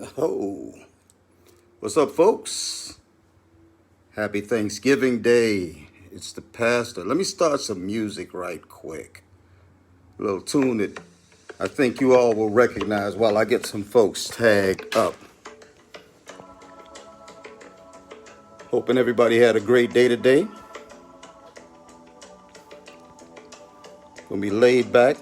Oh, what's up, folks? Happy Thanksgiving Day. It's the pastor. Let me start some music right quick. A little tune that I think you all will recognize while I get some folks tagged up. Hoping everybody had a great day today. Gonna be laid back.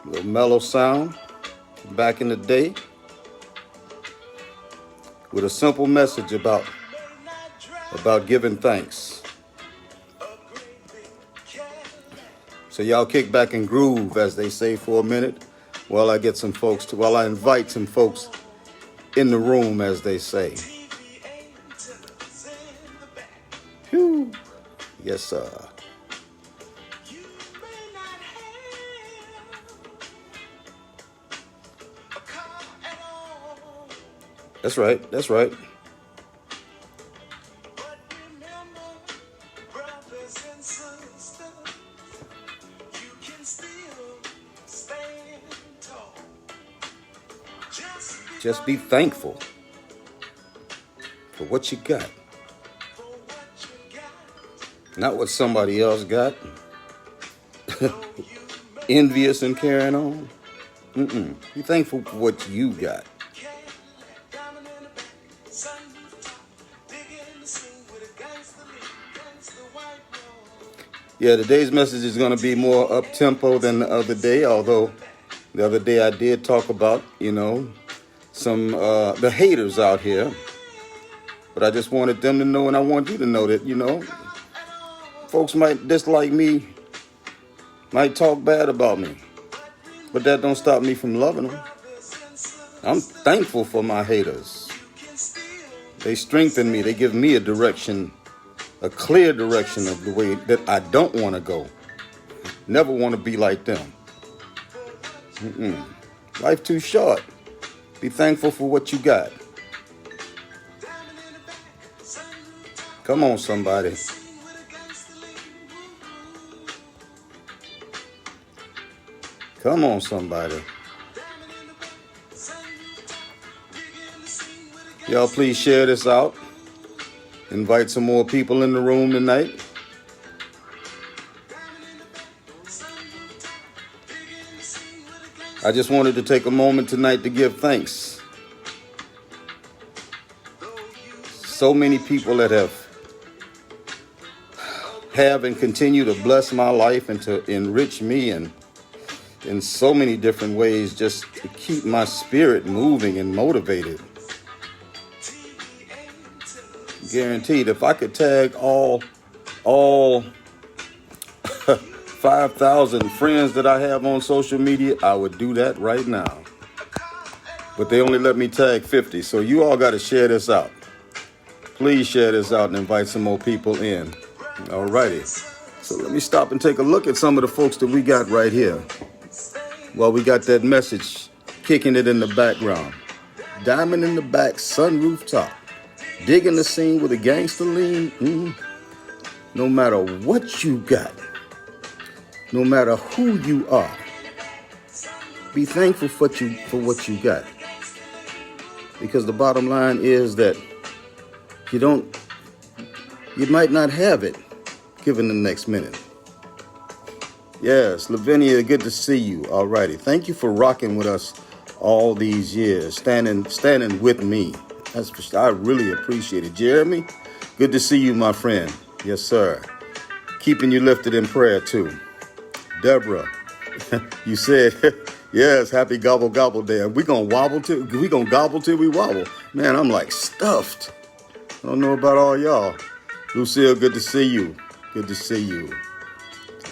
A little mellow sound. Back in the day. With a simple message about giving thanks. So y'all kick back and groove, as they say, for a minute, while I invite some folks in the room, as they say. Whew. Yes, sir. That's right. That's right. Just be thankful for what you got. Not what somebody else got. Envious and carrying on. Be thankful for what you got. Yeah, today's message is going to be more up-tempo than the other day, although the other day I did talk about, some the haters out here. But I just wanted them to know, and I want you to know that, folks might dislike me, might talk bad about me, but that don't stop me from loving them. I'm thankful for my haters. They strengthen me. They give me a direction, a clear direction of the way that I don't want to go. Never want to be like them. Life too short. Be thankful for what you got. Come on, somebody. Come on, somebody. Y'all please share this out. Invite some more people in the room tonight. I just wanted to take a moment tonight to give thanks. So many people that have and continue to bless my life and to enrich me and in so many different ways, just to keep my spirit moving and motivated. Guaranteed, if I could tag all 5,000 friends that I have on social media, I would do that right now. But they only let me tag 50, so you all got to share this out. Please share this out and invite some more people in. All righty. So let me stop and take a look at some of the folks that we got right here. Well, we got that message kicking it in the background. Diamond in the back, sunroof top. Digging the scene with a gangster lean. No matter what you got, no matter who you are, be thankful for what you got. Because the bottom line is that you might not have it given the next minute. Yes, Lavinia, good to see you. All righty. Thank you for rocking with us all these years, standing with me. I really appreciate it. Jeremy, good to see you, my friend. Yes, sir. Keeping you lifted in prayer, too. Deborah, you said, yes, happy gobble gobble day. We gonna gobble till we wobble. Man, I'm like stuffed. I don't know about all y'all. Lucille, good to see you. Good to see you.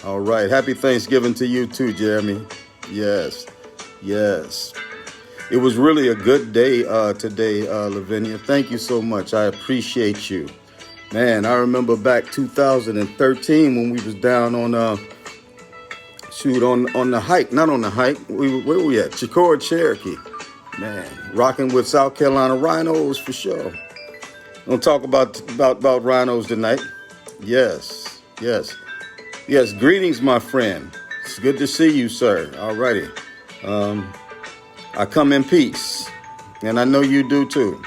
All right. Happy Thanksgiving to you too, Jeremy. Yes. It was really a good day today, Lavinia. Thank you so much. I appreciate you. Man, I remember back 2013 when we was down on the hike. Not on the hike. Where were we at? Chicora, Cherokee. Man, rocking with South Carolina rhinos for sure. Don't talk about rhinos tonight. Yes. Greetings, my friend. It's good to see you, sir. All righty. I come in peace, and I know you do too.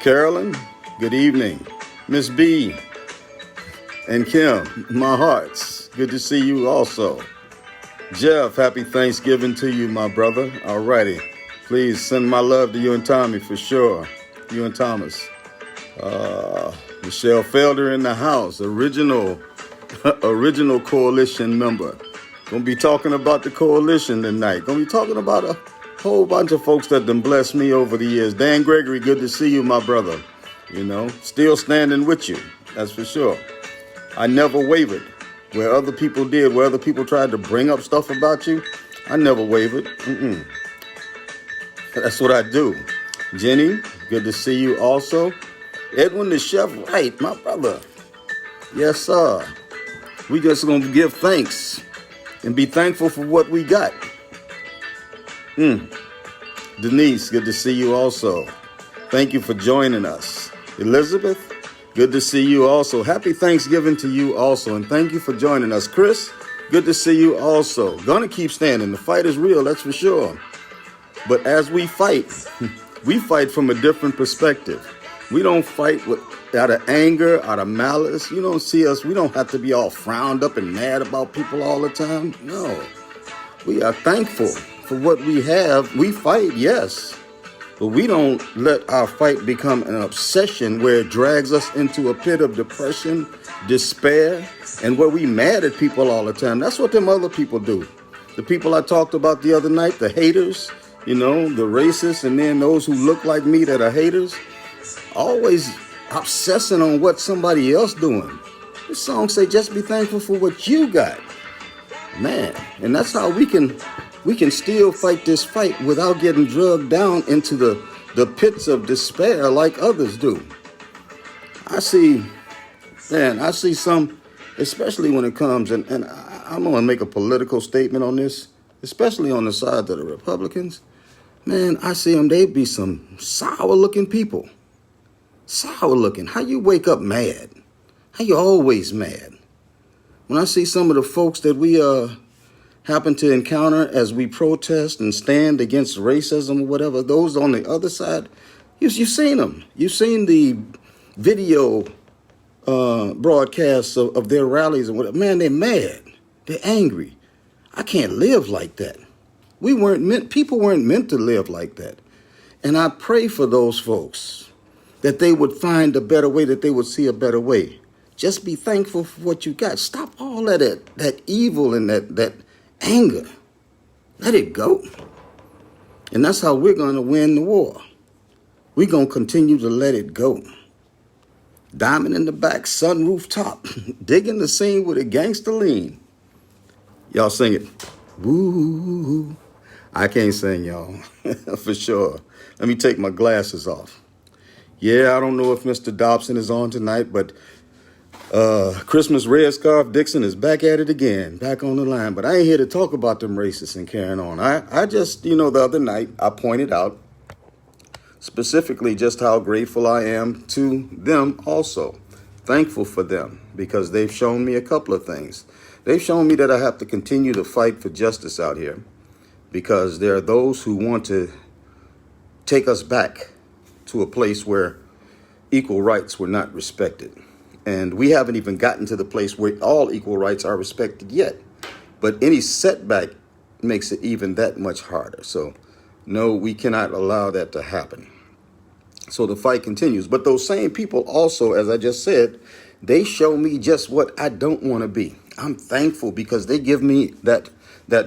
Carolyn, good evening. Miss B and Kim, my hearts, good to see you also. Jeff, happy Thanksgiving to you, my brother. Alrighty. Please send my love to you and Tommy for sure. You and Thomas. Michelle Felder in the house, original coalition member. Gonna be talking about the coalition tonight. Gonna be talking about a whole bunch of folks that done blessed me over the years. Dan Gregory, good to see you, my brother. You know, still standing with you, that's for sure. I never wavered. Where other people did, where other people tried to bring up stuff about you, I never wavered. That's what I do. Jenny, good to see you also. Edwin the Chef Wright, my brother. Yes, sir. We just gonna give thanks and be thankful for what we got. Denise, good to see you also. Thank you for joining us. Elizabeth, good to see you also. Happy Thanksgiving to you also, and thank you for joining us. Chris, good to see you also. Gonna keep standing. The fight is real, that's for sure. But as we fight from a different perspective. We don't fight out of anger, out of malice. You don't see us. We don't have to be all frowned up and mad about people all the time. No. We are thankful for what we have. We fight, yes. But we don't let our fight become an obsession where it drags us into a pit of depression, despair, and where we mad at people all the time. That's what them other people do. The people I talked about the other night, the haters, you know, the racists, and then those who look like me that are haters, always obsessing on what somebody else doing. This song say, just be thankful for what you got. Man, and that's how we can still fight this fight without getting drugged down into the pits of despair like others do. I see some, especially when it comes, and I'm going to make a political statement on this, especially on the side of the Republicans. Man, I see them, they be some sour-looking people. Sour-looking. How you wake up mad? How you always mad? When I see some of the folks that we happen to encounter as we protest and stand against racism or whatever, those on the other side, you've seen them. You've seen the video broadcasts of their rallies and whatever. Man, they're mad. They're angry. I can't live like that. People weren't meant to live like that. And I pray for those folks that they would find a better way, that they would see a better way. Just be thankful for what you got. Stop all that evil and that anger. Let it go. And that's how we're going to win the war. We're going to continue to let it go. Diamond in the back, sunroof top, digging the scene with a gangster lean. Y'all sing it. Woo. I can't sing, y'all, for sure. Let me take my glasses off. Yeah, I don't know if Mr. Dobson is on tonight, but Christmas Red Scarf Dixon is back at it again, back on the line. But I ain't here to talk about them racists and carrying on. I just, the other night I pointed out specifically just how grateful I am to them also. Thankful for them because they've shown me a couple of things. They've shown me that I have to continue to fight for justice out here because there are those who want to take us back to a place where equal rights were not respected. And we haven't even gotten to the place where all equal rights are respected yet. But any setback makes it even that much harder. So, no, we cannot allow that to happen. So the fight continues. But those same people also, as I just said, they show me just what I don't want to be. I'm thankful because they give me that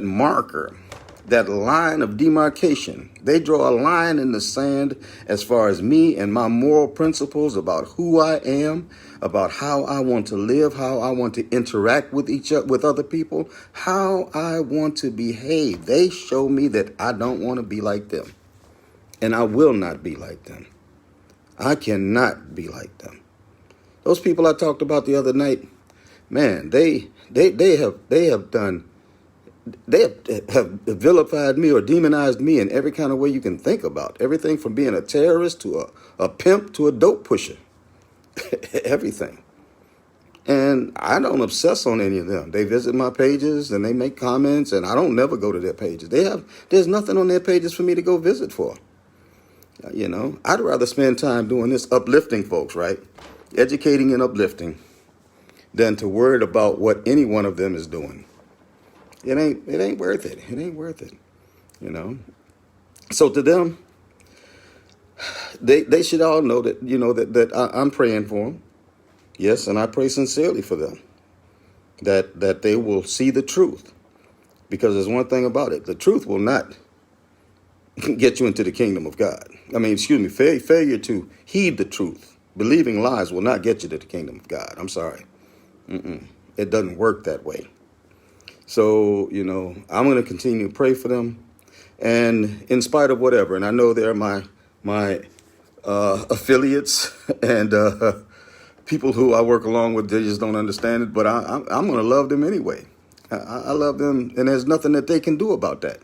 marker, that line of demarcation. They draw a line in the sand as far as me and my moral principles about who I am, about how I want to live, how I want to interact with with other people, how I want to behave. They show me that I don't want to be like them, and I will not be like them. I cannot be like them. Those people I talked about the other night, man, they have vilified me or demonized me in every kind of way you can think about. Everything from being a terrorist to a pimp to a dope pusher. Everything. And I don't obsess on any of them. They visit my pages and they make comments, and I don't never go to their pages. There's nothing on their pages for me to go visit for. I'd rather spend time doing this, uplifting folks, right? Educating and uplifting, than to worry about what any one of them is doing. It ain't worth it. It ain't worth it. So to them, they should all know that, that I'm praying for them. Yes, and I pray sincerely for them, that they will see the truth. Because there's one thing about it. The truth will not get you into the kingdom of God. Failure to heed the truth, believing lies will not get you to the kingdom of God. I'm sorry. It doesn't work that way. So, I'm going to continue to pray for them. And in spite of whatever, and I know they're my affiliates and people who I work along with, they just don't understand it. But I'm going to love them anyway. I love them, and there's nothing that they can do about that.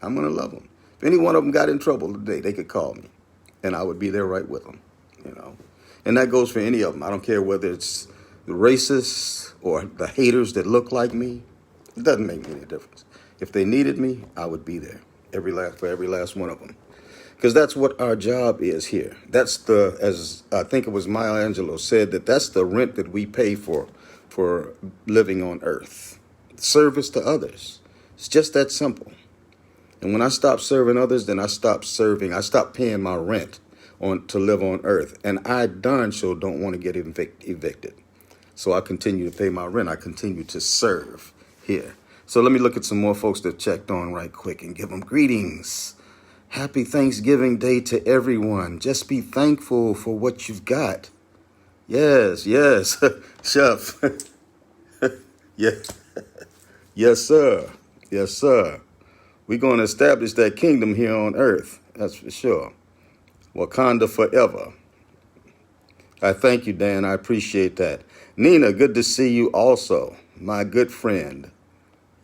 I'm going to love them. If any one of them got in trouble today, they could call me, and I would be there right with them. And that goes for any of them. I don't care whether it's the racists or the haters that look like me. It doesn't make any difference. If they needed me, I would be there for every last one of them. Because that's what our job is here. That's as I think it was Maya Angelou said, that's the rent that we pay for living on earth. Service to others. It's just that simple. And when I stop serving others, then I stop paying my rent to live on earth. And I darn sure don't want to get evicted. So I continue to pay my rent. I continue to serve here. So let me look at some more folks that checked on right quick and give them greetings. Happy Thanksgiving Day to everyone. Just be thankful for what you've got. Yes, Chef. Yeah. Yes, sir. Yes, sir. We're going to establish that kingdom here on earth. That's for sure. Wakanda forever. I thank you, Dan. I appreciate that. Nina, good to see you also. My good friend.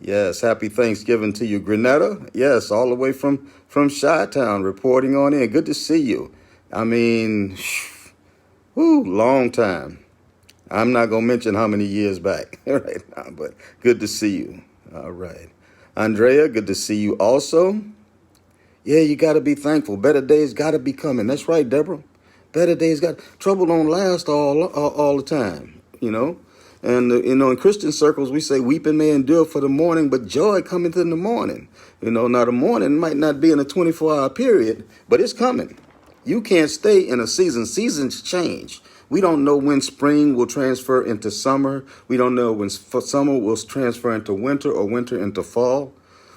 Yes, happy Thanksgiving to you. Grenetta, yes, all the way from Chi-Town reporting on in. Good to see you. Long time. I'm not going to mention how many years back right now, but good to see you. All right. Andrea, good to see you also. Yeah, you got to be thankful. Better days got to be coming. That's right, Deborah. Better days trouble don't last all the time, And, in Christian circles, we say weeping may endure for the morning, but joy cometh in the morning. Now the morning might not be in a 24-hour period, but it's coming. You can't stay in a season. Seasons change. We don't know when spring will transfer into summer. We don't know when summer will transfer into winter or winter into fall.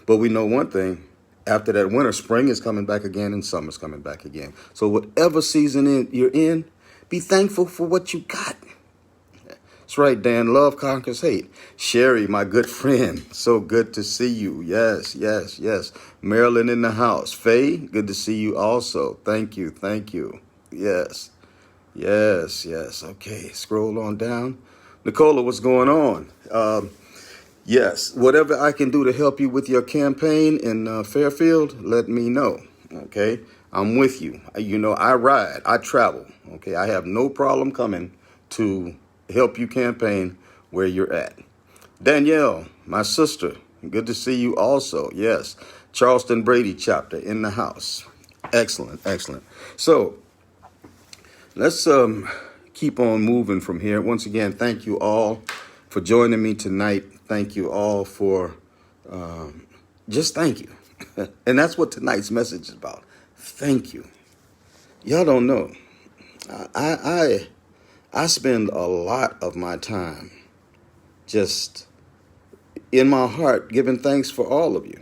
But we know one thing. After that winter, spring is coming back again and summer's coming back again. So whatever season you're in, be thankful for what you got. That's right, Dan. Love conquers hate. Sherry, my good friend. So good to see you. Yes. Marilyn in the house. Faye, good to see you also. Thank you. Yes. Okay, scroll on down. Nicola, what's going on? Yes, whatever I can do to help you with your campaign in Fairfield, let me know. Okay, I'm with you. I ride, I travel. Okay, I have no problem coming to help you campaign where you're at. Danielle, my sister, good to see you also. Yes, Charleston Brady chapter in the house. Excellent. So let's keep on moving from here. Once again, thank you all for joining me tonight. Thank you all for just thank you. And that's what tonight's message is about. Thank you. Y'all don't know. I spend a lot of my time just in my heart giving thanks for all of you.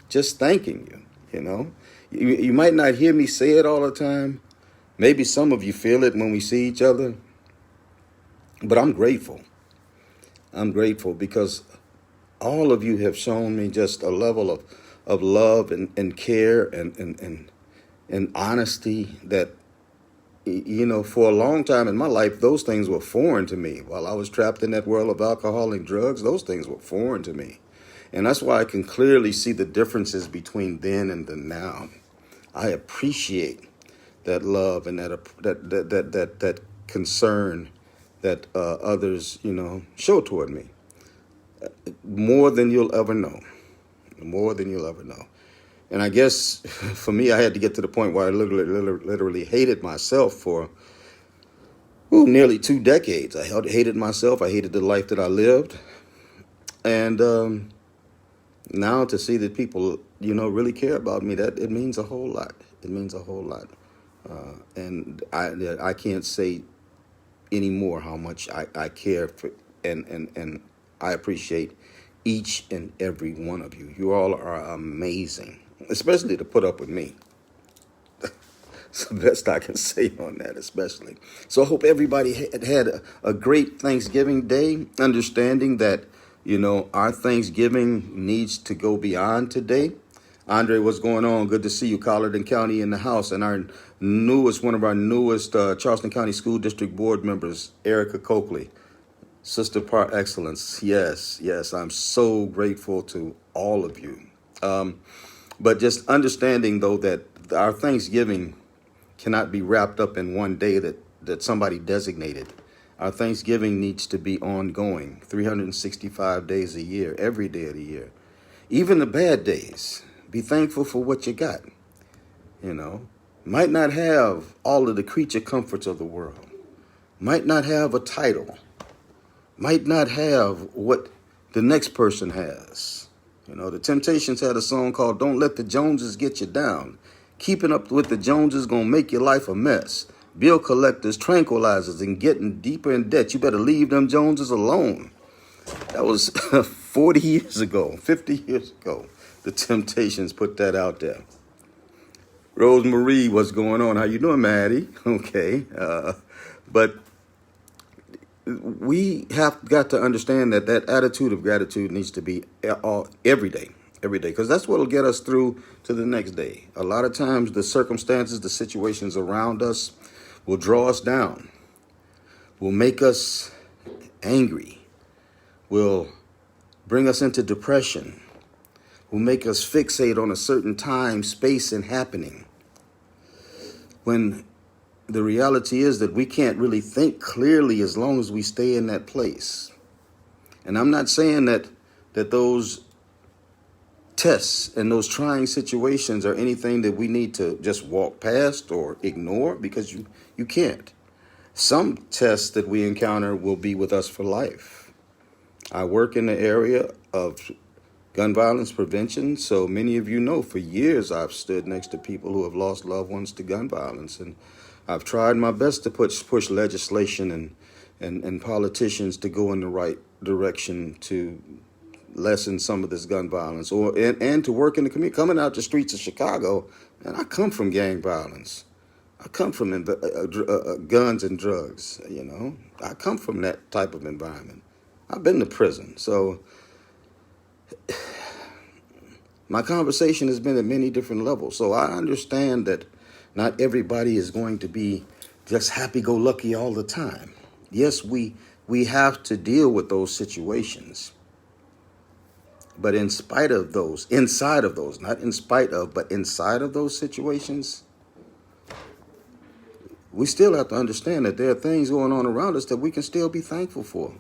Just thanking you, You might not hear me say it all the time. Maybe some of you feel it when we see each other. But I'm grateful. I'm grateful because all of you have shown me just a level of love and care and honesty that, for a long time in my life, those things were foreign to me. While I was trapped in that world of alcohol and drugs, those things were foreign to me. And that's why I can clearly see the differences between then and the now. I appreciate that love and that concern that others, show toward me. More than you'll ever know. More than you'll ever know. And I guess for me, I had to get to the point where I literally hated myself for nearly 2 decades. I hated myself. I hated the life that I lived. And now to see that people, really care about me, that it means a whole lot. It means a whole lot. And I can't say anymore how much I care for and I appreciate each and every one of you. You all are amazing, especially to put up with me. It's the best I can say on that, especially. So I hope everybody had a great Thanksgiving Day, understanding that, our Thanksgiving needs to go beyond today. Andre, what's going on? Good to see you. Colleton County in the house. And one of our newest Charleston County School District Board members, Erica Coakley. Sister par excellence. Yes, I'm so grateful to all of you. But just understanding, though, that our Thanksgiving cannot be wrapped up in one day that somebody designated. Our Thanksgiving needs to be ongoing, 365 days a year, every day of the year. Even the bad days. Be thankful for what you got. Might not have all of the creature comforts of the world. Might not have a title. Might not have what the next person has. The Temptations had a song called "Don't Let the Joneses Get You Down." Keeping up with the Joneses gonna make your life a mess. Bill collectors, tranquilizers, and getting deeper in debt. You better leave them Joneses alone. That was 40 years ago, 50 years ago. The Temptations put that out there. Rosemarie, what's going on? How you doing, Maddie? Okay. But we have got to understand that attitude of gratitude needs to be every day, because that's what will get us through to the next day. A lot of times the circumstances, the situations around us will draw us down, will make us angry, will bring us into depression, will make us fixate on a certain time, space, and happening. When the reality is that we can't really think clearly as long as we stay in that place. And I'm not saying that those tests and those trying situations are anything that we need to just walk past or ignore, because you can't. Some tests that we encounter will be with us for life. I work in the area of gun violence prevention, so many of you know for years I've stood next to people who have lost loved ones to gun violence, and I've tried my best to push legislation and politicians to go in the right direction to lessen some of this gun violence, and to work in the community. Coming out the streets of Chicago, and I come from gang violence. I come from guns and drugs, I come from that type of environment. I've been to prison. So my conversation has been at many different levels. So I understand that not everybody is going to be just happy-go-lucky all the time. Yes, we have to deal with those situations. But in spite of those, inside of those, not in spite of, but inside of those situations, we still have to understand that there are things going on around us that we can still be thankful for.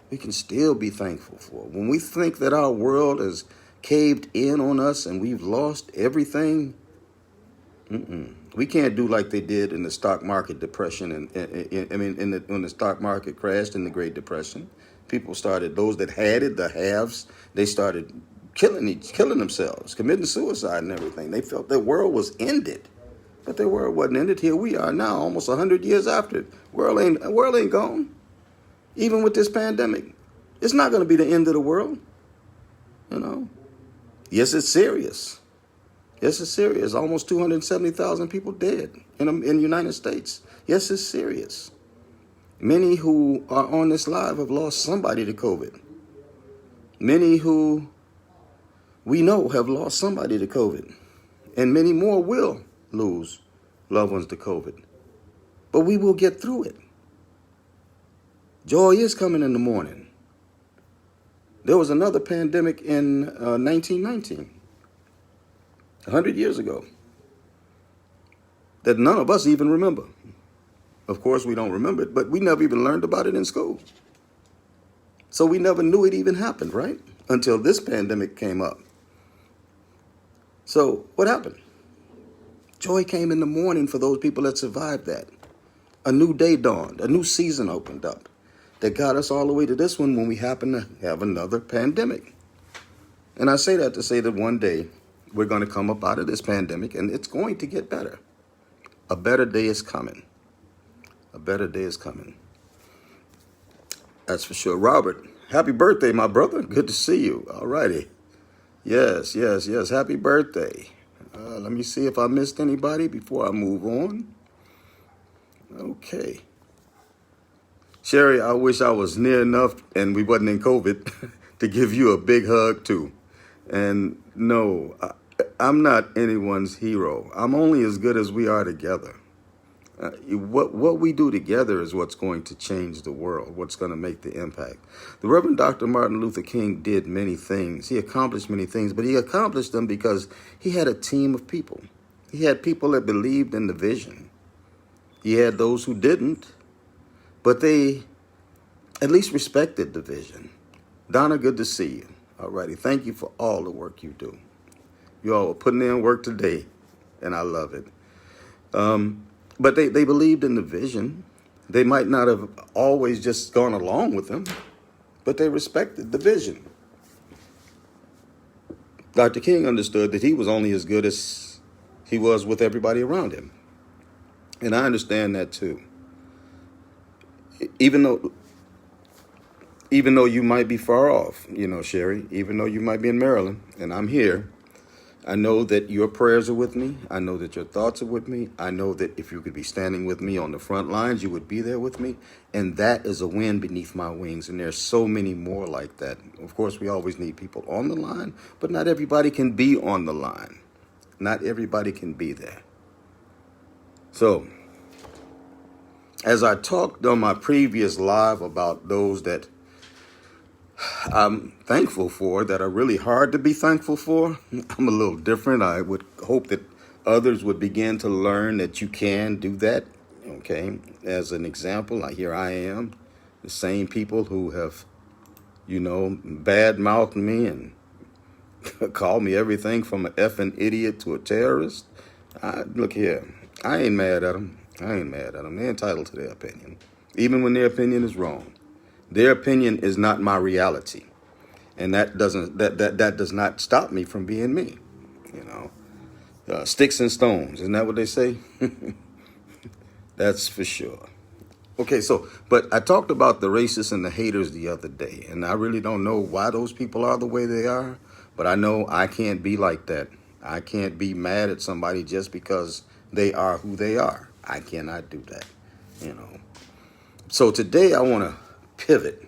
We can still be thankful for. When we think that our world has caved in on us and we've lost everything, we can't do like they did in the stock market depression. When the stock market crashed in the Great Depression, people started, those that had it, the haves, they started killing themselves, committing suicide and everything. They felt their world was ended. But their world wasn't ended. Here we are now, almost 100 years after. World ain't gone. Even with this pandemic, it's not going to be the end of the world. Yes, it's serious. Yes, it's serious. Almost 270,000 people dead in the United States. Yes, it's serious. Many who are on this live have lost somebody to COVID. Many who we know have lost somebody to COVID. And many more will lose loved ones to COVID. But we will get through it. Joy is coming in the morning. There was another pandemic in 1919, 100 years ago, that none of us even remember. Of course, we don't remember it, but we never even learned about it in school. So we never knew it even happened, right? Until this pandemic came up. So what happened? Joy came in the morning for those people that survived that. A new day dawned, a new season opened up that got us all the way to this one when we happen to have another pandemic. And I say that to say that one day we're going to come up out of this pandemic and it's going to get better. A better day is coming. A better day is coming. That's for sure. Robert, happy birthday, my brother. Good to see you. All righty. Yes. Happy birthday. Let me see if I missed anybody before I move on. Okay. Sherry, I wish I was near enough and we wasn't in COVID to give you a big hug too. And no, I'm not anyone's hero. I'm only as good as we are together. What we do together is what's going to change the world, what's going to make the impact. The Reverend Dr. Martin Luther King did many things. He accomplished many things, but he accomplished them because he had a team of people. He had people that believed in the vision. He had those who didn't, but they at least respected the vision. Donna, good to see you. All righty. Thank you for all the work you do. You all are putting in work today, and I love it. But they believed in the vision. They might not have always just gone along with them, but they respected the vision. Dr. King understood that he was only as good as he was with everybody around him. And I understand that too. Even though you might be far off, Sherry, even though you might be in Maryland and I'm here, I know that your prayers are with me. I know that your thoughts are with me. I know that if you could be standing with me on the front lines, you would be there with me. And that is a wind beneath my wings. And there's so many more like that. Of course, we always need people on the line, but not everybody can be on the line. Not everybody can be there. So, as I talked on my previous live about those that I'm thankful for, that are really hard to be thankful for, I'm a little different. I would hope that others would begin to learn that you can do that. Okay, as an example, here I am, the same people who have, bad-mouthed me and called me everything from an effing idiot to a terrorist. Look here, I ain't mad at them. They're entitled to their opinion, even when their opinion is wrong. Their opinion is not my reality, and that does not stop me from being me. Sticks and stones, isn't that what they say? That's for sure. Okay, but I talked about the racists and the haters the other day, and I really don't know why those people are the way they are, but I know I can't be like that. I can't be mad at somebody just because they are who they are. I cannot do that, So today I want to pivot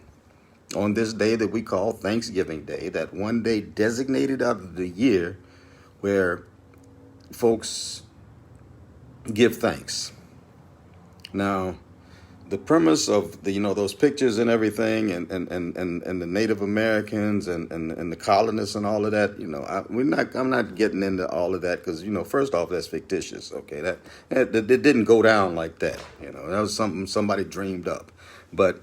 on this day that we call Thanksgiving Day, that one day designated out of the year where folks give thanks. Now, the premise of those pictures and everything and the Native Americans and the colonists and all of that, I'm not getting into all of that because, first off, that's fictitious. Okay, that didn't go down like that. That was something somebody dreamed up. But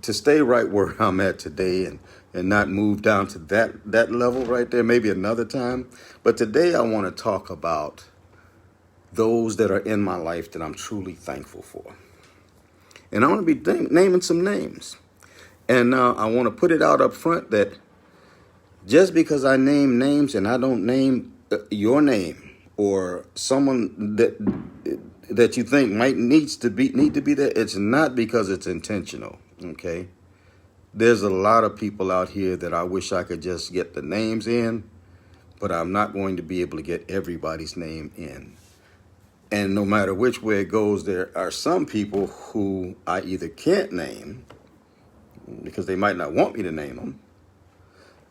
to stay right where I'm at today and not move down to that level right there, maybe another time. But today I want to talk about those that are in my life that I'm truly thankful for. And I want to be naming some names. And I want to put it out up front that just because I name names and I don't name your name or someone that you think might need to be there, it's not because it's intentional. Okay, there's a lot of people out here that I wish I could just get the names in, but I'm not going to be able to get everybody's name in. And no matter which way it goes, there are some people who I either can't name because they might not want me to name them,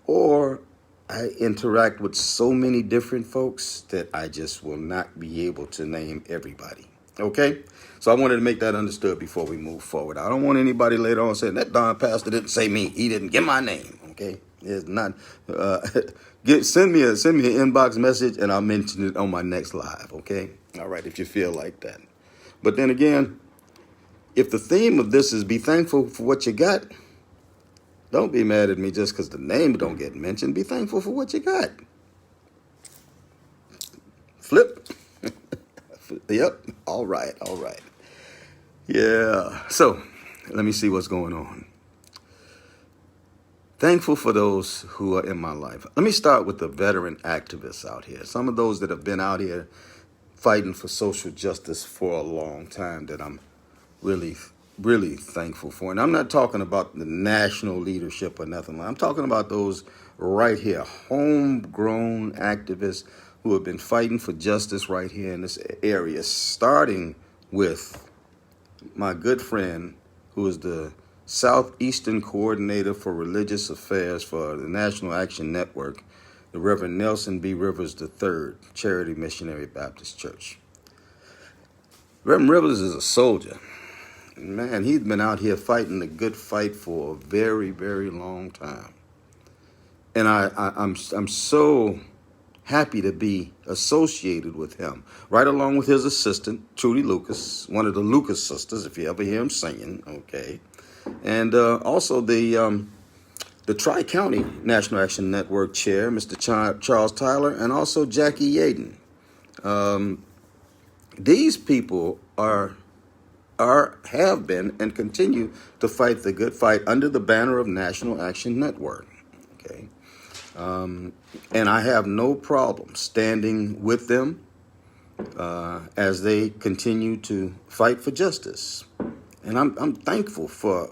or I interact with so many different folks that I just will not be able to name everybody. Okay? So I wanted to make that understood before we move forward. I don't want anybody later on saying that darn pastor didn't say me. He didn't get my name. Okay? It's not. Send me an inbox message and I'll mention it on my next live. Okay? All right, if you feel like that. But then again, if the theme of this is be thankful for what you got, don't be mad at me just because the name don't get mentioned. Be thankful for what you got. Flip. Yep. All right. All right. Yeah. So let me see what's going on. Thankful for those who are in my life. Let me start with the veteran activists out here. Some of those that have been out here fighting for social justice for a long time that I'm really, really thankful for. And I'm not talking about the national leadership or nothing. I'm talking about those right here, homegrown activists who have been fighting for justice right here in this area, starting with my good friend who is the Southeastern Coordinator for Religious Affairs for the National Action Network, the Reverend Nelson B. Rivers III, Charity Missionary Baptist Church. Reverend Rivers is a soldier. Man, he's been out here fighting the good fight for a very, very long time. And I'm so happy to be associated with him, right along with his assistant, Trudy Lucas, one of the Lucas sisters, if you ever hear him singing, okay. And also the Tri-County National Action Network Chair, Mr. Charles Tyler, and also Jackie Yaden. These people have been and continue to fight the good fight under the banner of National Action Network. Okay, and I have no problem standing with them as they continue to fight for justice. And I'm thankful for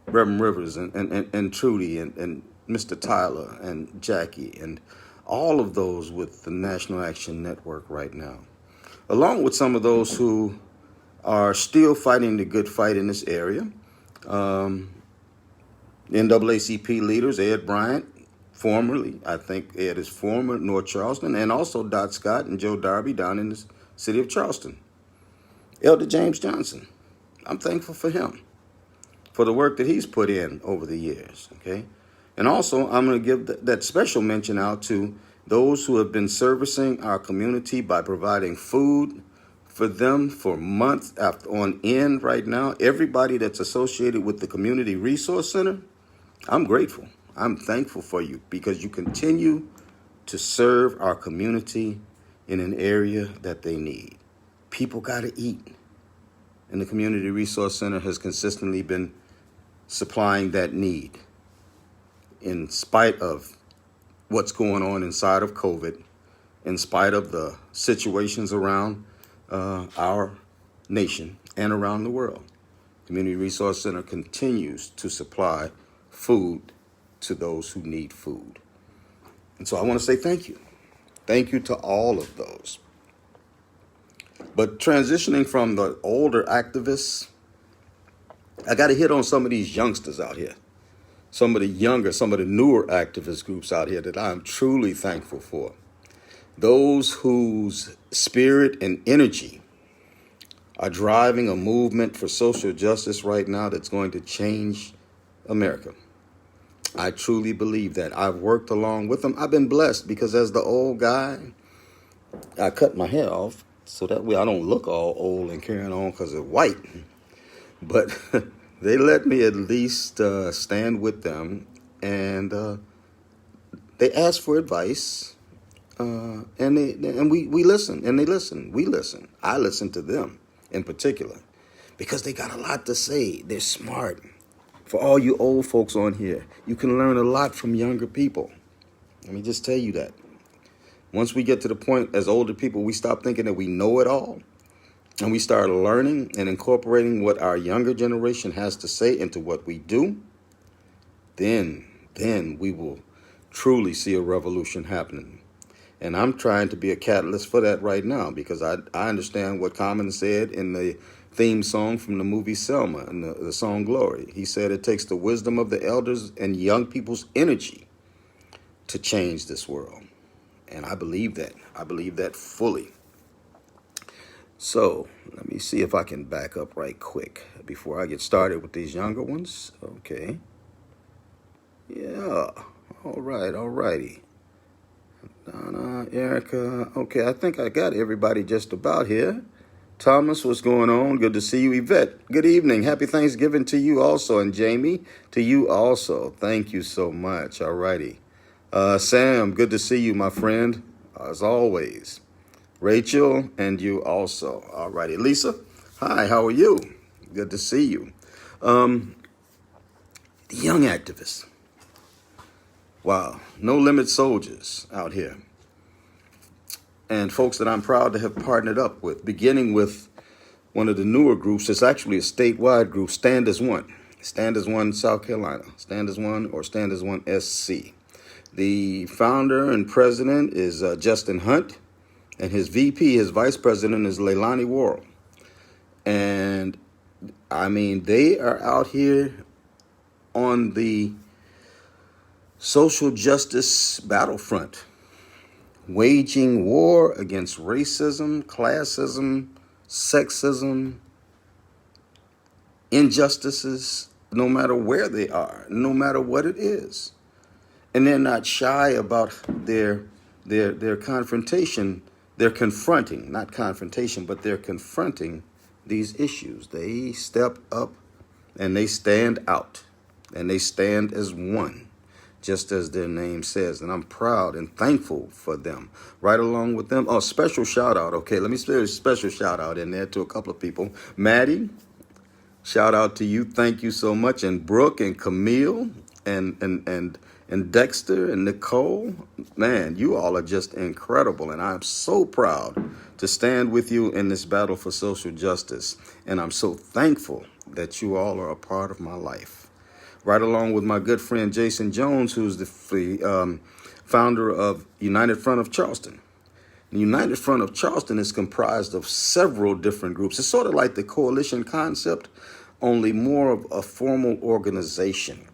Reverend Rivers and Trudy and Mr. Tyler and Jackie and all of those with the National Action Network right now, along with some of those who are still fighting the good fight in this area. NAACP leaders, Ed Bryant, formerly, I think Ed is former North Charleston, and also Dot Scott and Joe Darby down in the city of Charleston. Elder James Johnson, I'm thankful for him, for the work that he's put in over the years, okay? And also, I'm going to give that special mention out to those who have been servicing our community by providing food for them for months on end right now. Everybody that's associated with the Community Resource Center, I'm grateful. I'm thankful for you because you continue to serve our community in an area that they need. People got to eat. And the Community Resource Center has consistently been supplying that need in spite of what's going on inside of COVID, in spite of the situations around our nation and around the world. Community Resource Center continues to supply food to those who need food. And so I want to say thank you. Thank you to all of those. But transitioning from the older activists, I got to hit on some of these youngsters out here, some of the younger, some of the newer activist groups out here that I'm truly thankful for. Those whose spirit and energy are driving a movement for social justice right now that's going to change America. I truly believe that. I've worked along with them. I've been blessed because as the old guy, I cut my hair off so that way I don't look all old and carrying on because it's white. But they let me at least stand with them, and they asked for advice, and we listen, and they listen. We listen. I listen to them in particular because they got a lot to say. They're smart. For all you old folks on here, you can learn a lot from younger people. Let me just tell you that. Once we get to the point as older people, we stop thinking that we know it all, and we start learning and incorporating what our younger generation has to say into what we do, then we will truly see a revolution happening. And I'm trying to be a catalyst for that right now because I understand what Common said in the theme song from the movie Selma and the song Glory. He said it takes the wisdom of the elders and young people's energy to change this world. And I believe that. I believe that fully. So let me see if I can back up right quick before I get started with these younger ones. Okay. Yeah. All righty. Donna, Erica. Okay, I think I got everybody just about here. Thomas, what's going on? Good to see you. Yvette, good evening. Happy Thanksgiving to you also. And Jamie, to you also. Thank you so much. All righty. Sam, good to see you, my friend, as always. Rachel, and you also. All righty. Lisa, hi, how are you? Good to see you. The young activists. Wow. No limit soldiers out here. And folks that I'm proud to have partnered up with, beginning with one of the newer groups. It's actually a statewide group, Stand as One. Stand as One, South Carolina. Stand as One or Stand as One SC. The founder and president is Justin Hunt, and his VP, his vice president, is Leilani Worrell. And I mean, they are out here on the social justice battlefront, waging war against racism, classism, sexism, injustices, no matter where they are, no matter what it is. And they're not shy about their confrontation. They're confronting, not confrontation, but they're confronting these issues. They step up and they stand out, and they stand as one, just as their name says. And I'm proud and thankful for them. Right along with them. Oh, special shout out. Okay, let me say a special shout out in there to a couple of people. Maddie, shout out to you. Thank you so much. And Brooke and Camille and Dexter and Nicole. Man, you all are just incredible. And I'm so proud to stand with you in this battle for social justice. And I'm so thankful that you all are a part of my life. Right along with my good friend Jason Jones, who's the founder of United Front of Charleston. The United Front of Charleston is comprised of several different groups. It's sort of like the coalition concept, only more of a formal organization.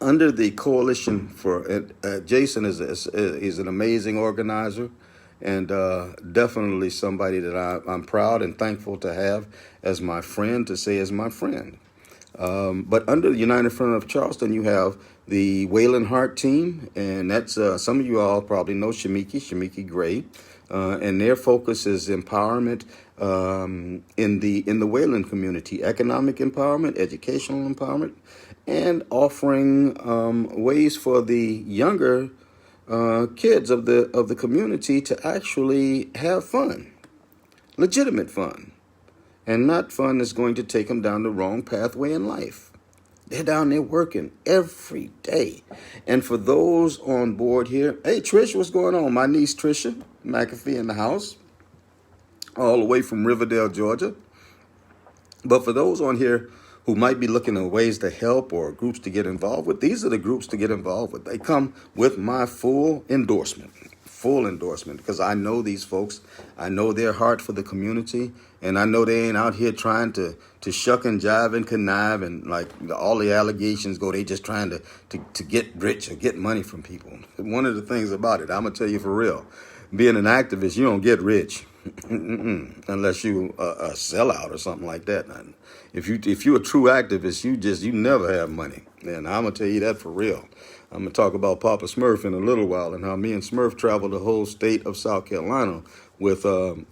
Under the coalition for Jason is an amazing organizer, and definitely somebody that I'm proud and thankful to have as my friend, to say as my friend. But under the United Front of Charleston, you have the Waylon Hart team, and that's some of you all probably know Shamiki Gray, and their focus is empowerment in the Waylon community, economic empowerment, educational empowerment, and offering ways for the younger kids of the community to actually have fun, legitimate fun. And not fun that's going to take them down the wrong pathway in life. They're down there working every day. And for those on board here, hey, Trish, what's going on? My niece, Trisha McAfee in the house, all the way from Riverdale, Georgia. But for those on here who might be looking at ways to help or groups to get involved with, these are the groups to get involved with. They come with my full endorsement, because I know these folks. I know their heart for the community, and I know they ain't out here trying to shuck and jive and connive and like all the allegations go. They just trying to get rich or get money from people. One of the things about it, I'm gonna tell you for real, being an activist, you don't get rich unless you a sellout or something like that. If you're a true activist, you never have money, and I'm gonna tell you that for real. I'm going to talk about Papa Smurf in a little while and how me and Smurf traveled the whole state of South Carolina with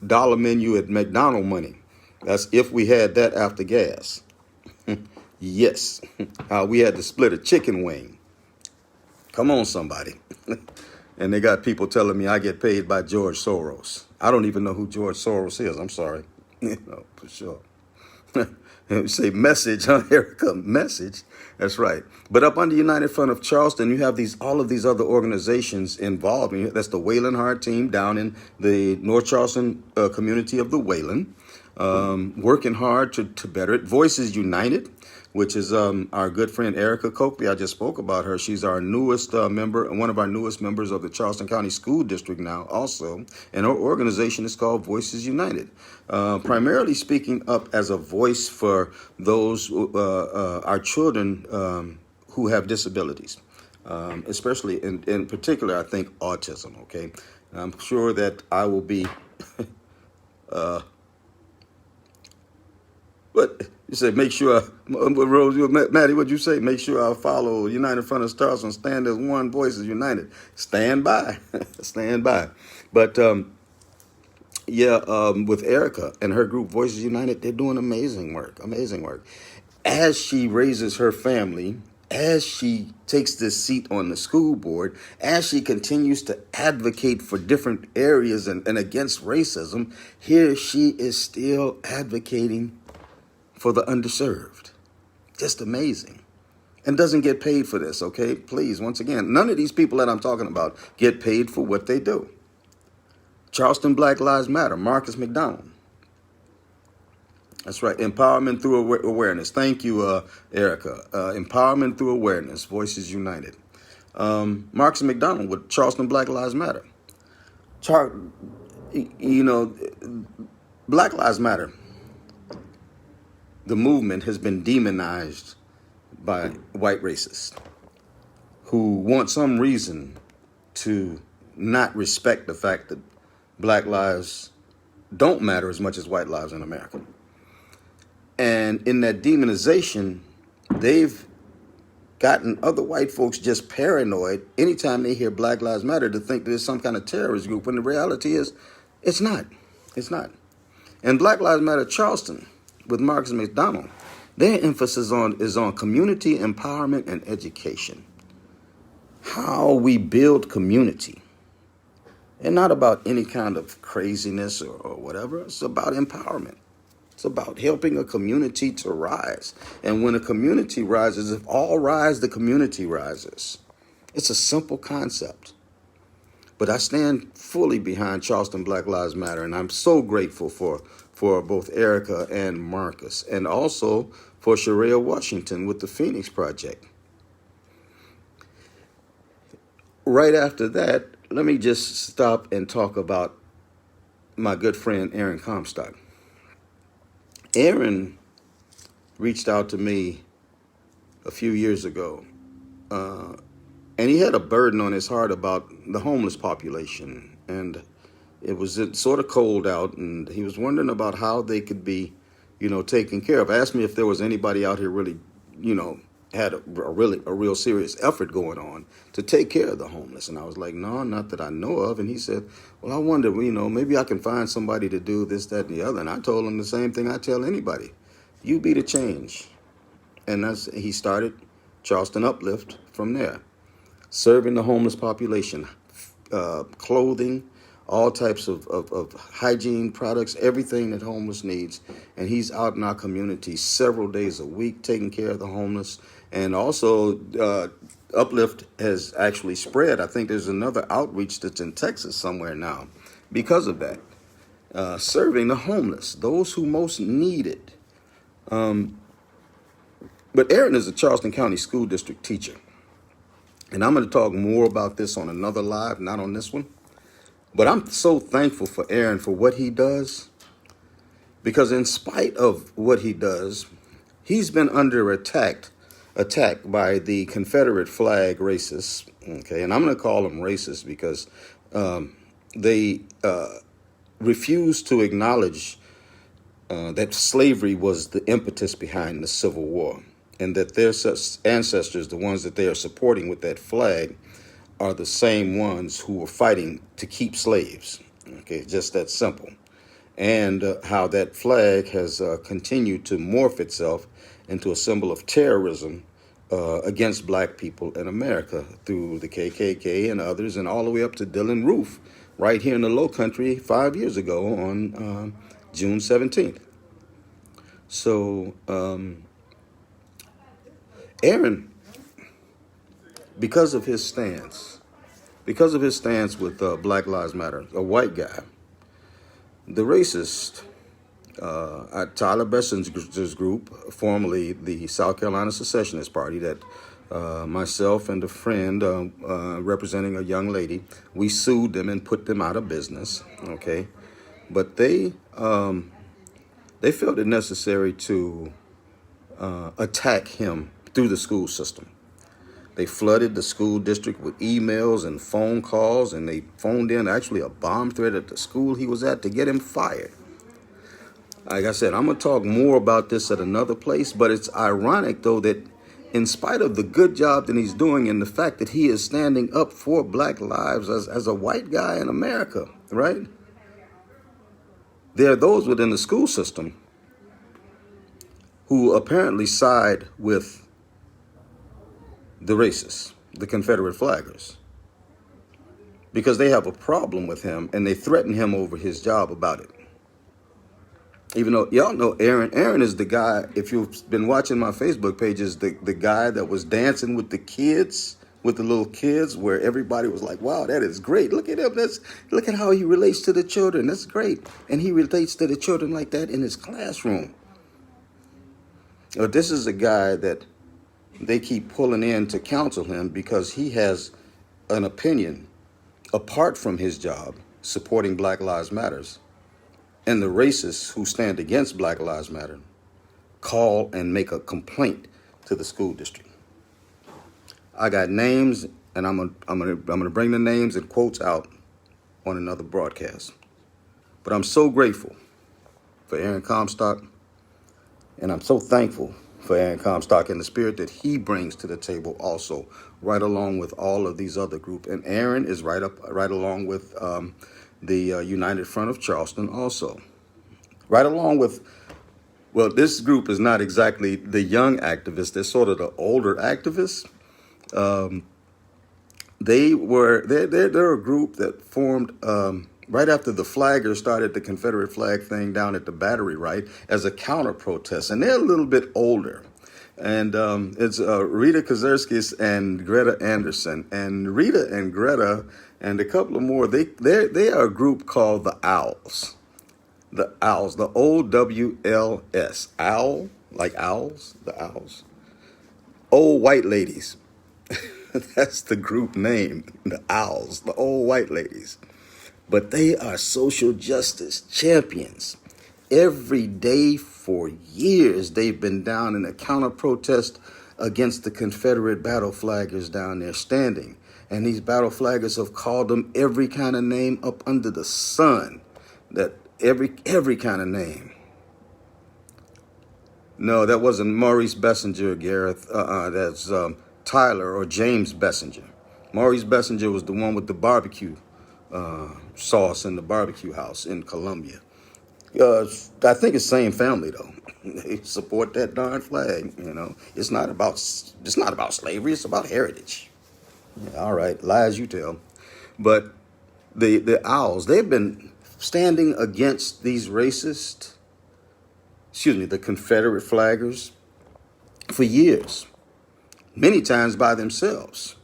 dollar menu at McDonald's money. That's if we had that after gas. Yes. How we had to split a chicken wing. Come on, somebody. And they got people telling me I get paid by George Soros. I don't even know who George Soros is. I'm sorry. For sure. Say message, huh, Erica? Message. That's right. But up under United Front of Charleston, you have all of these other organizations involved. That's the Waylon Hart team down in the North Charleston community of the Waylon, working hard to better it. Voices United, which is our good friend Erica Coakley. I just spoke about her. She's our newest member, one of our newest members of the Charleston County School District now also. And her organization is called Voices United, primarily speaking up as a voice for those, our children who have disabilities, especially in particular, I think, autism, okay? And I'm sure that I will be... But you said, make sure, Maddie, what'd you say? Make sure I follow United Front of Charleston, stand as one, Voices United. Stand by, stand by. But Yeah, with Erica and her group Voices United, they're doing amazing work, amazing work. As she raises her family, as she takes this seat on the school board, as she continues to advocate for different areas and against racism, here she is still advocating for the underserved. Just amazing. And doesn't get paid for this, okay? Please, once again, none of these people that I'm talking about get paid for what they do. Charleston Black Lives Matter, Marcus McDonald. That's right, empowerment through awareness. Thank you, Erica. Empowerment through awareness, Voices United. Marcus McDonald with Charleston Black Lives Matter. You know, Black Lives Matter, the movement has been demonized by white racists who want some reason to not respect the fact that black lives don't matter as much as white lives in America. And in that demonization, they've gotten other white folks just paranoid anytime they hear Black Lives Matter to think that it's some kind of terrorist group, when the reality is it's not. It's not. And Black Lives Matter Charleston with Marcus McDonald, their emphasis is on community empowerment and education. How we build community. And not about any kind of craziness or whatever. It's about empowerment. It's about helping a community to rise. And when a community rises, if all rise, the community rises. It's a simple concept. But I stand fully behind Charleston Black Lives Matter, and I'm so grateful for both Erica and Marcus, and also for Sharia Washington with the Phoenix Project. Right after that, let me just stop and talk about my good friend Aaron Comstock. Aaron reached out to me a few years ago, and he had a burden on his heart about the homeless population. And it was sort of cold out, and he was wondering about how they could be, taken care of. Asked me if there was anybody out here really, had a real serious effort going on to take care of the homeless. And I was like, no, not that I know of. And he said, well, I wonder, maybe I can find somebody to do this, that, and the other. And I told him the same thing I tell anybody. You be the change. And he started Charleston Uplift from there, serving the homeless population, clothing, all types of hygiene products, everything that homeless needs. And he's out in our community several days a week taking care of the homeless. And also, Uplift has actually spread. I think there's another outreach that's in Texas somewhere now because of that. Serving the homeless, those who most need it. But Aaron is a Charleston County School District teacher. And I'm going to talk more about this on another live, not on this one. But I'm so thankful for Aaron for what he does, because in spite of what he does, he's been under attack by the Confederate flag racists. Okay, and I'm going to call them racist because they refuse to acknowledge that slavery was the impetus behind the Civil War, and that their ancestors, the ones that they are supporting with that flag, are the same ones who were fighting to keep slaves. Okay, just that simple. And how that flag has continued to morph itself into a symbol of terrorism against black people in America through the KKK and others, and all the way up to Dylann Roof right here in the Low Country 5 years ago on June 17th. So Aaron, because of his stance with Black Lives Matter, a white guy, the racist, Tyler Bessinger's group, formerly the South Carolina Secessionist Party, that myself and a friend representing a young lady, we sued them and put them out of business. Okay, but they felt it necessary to attack him through the school system. They flooded the school district with emails and phone calls, and they phoned in actually a bomb threat at the school he was at to get him fired. Like I said, I'm going to talk more about this at another place, but it's ironic, though, that in spite of the good job that he's doing and the fact that he is standing up for black lives as a white guy in America, right? There are those within the school system who apparently side with the racists, the Confederate flaggers, because they have a problem with him and they threaten him over his job about it. Even though y'all know Aaron is the guy, if you've been watching my Facebook pages, the guy that was dancing with the kids, with the little kids, where everybody was like, wow, that is great. Look at him. Look at how he relates to the children. That's great. And he relates to the children like that in his classroom. This is a guy that they keep pulling in to counsel him because he has an opinion apart from his job supporting Black Lives Matters. And the racists who stand against Black Lives Matter call and make a complaint to the school district. I got names, and I'm gonna bring the names and quotes out on another broadcast. But I'm so grateful for Aaron Comstock, and I'm so thankful for Aaron Comstock and the spirit that he brings to the table also, right along with all of these other groups. And Aaron is right along with the United Front of Charleston also. Right along with, well, this group is not exactly the young activists. They're sort of the older activists. They're a group that formed right after the flaggers started the Confederate flag thing down at the Battery, right, as a counter protest. And they're a little bit older. And it's Rita Kazerskis and Greta Anderson. And Rita and Greta and a couple of more, they are a group called the Owls. The Owls, the OWLS. Owl, like owls, the Owls. Old white ladies. That's the group name, the Owls, the old white ladies. But they are social justice champions. Every day for years, they've been down in a counter protest against the Confederate battle flaggers down there standing. And these battle flaggers have called them every kind of name up under the sun. That every kind of name. No, that wasn't Maurice Bessinger, Gareth. That's Tyler or James Bessinger. Maurice Bessinger was the one with the barbecue sauce in the barbecue house in Columbia. I think it's same family though. They support that darn flag. You know, it's not about slavery. It's about heritage. Yeah, all right, lies you tell. But the Owls, they've been standing against these the Confederate flaggers for years, many times by themselves,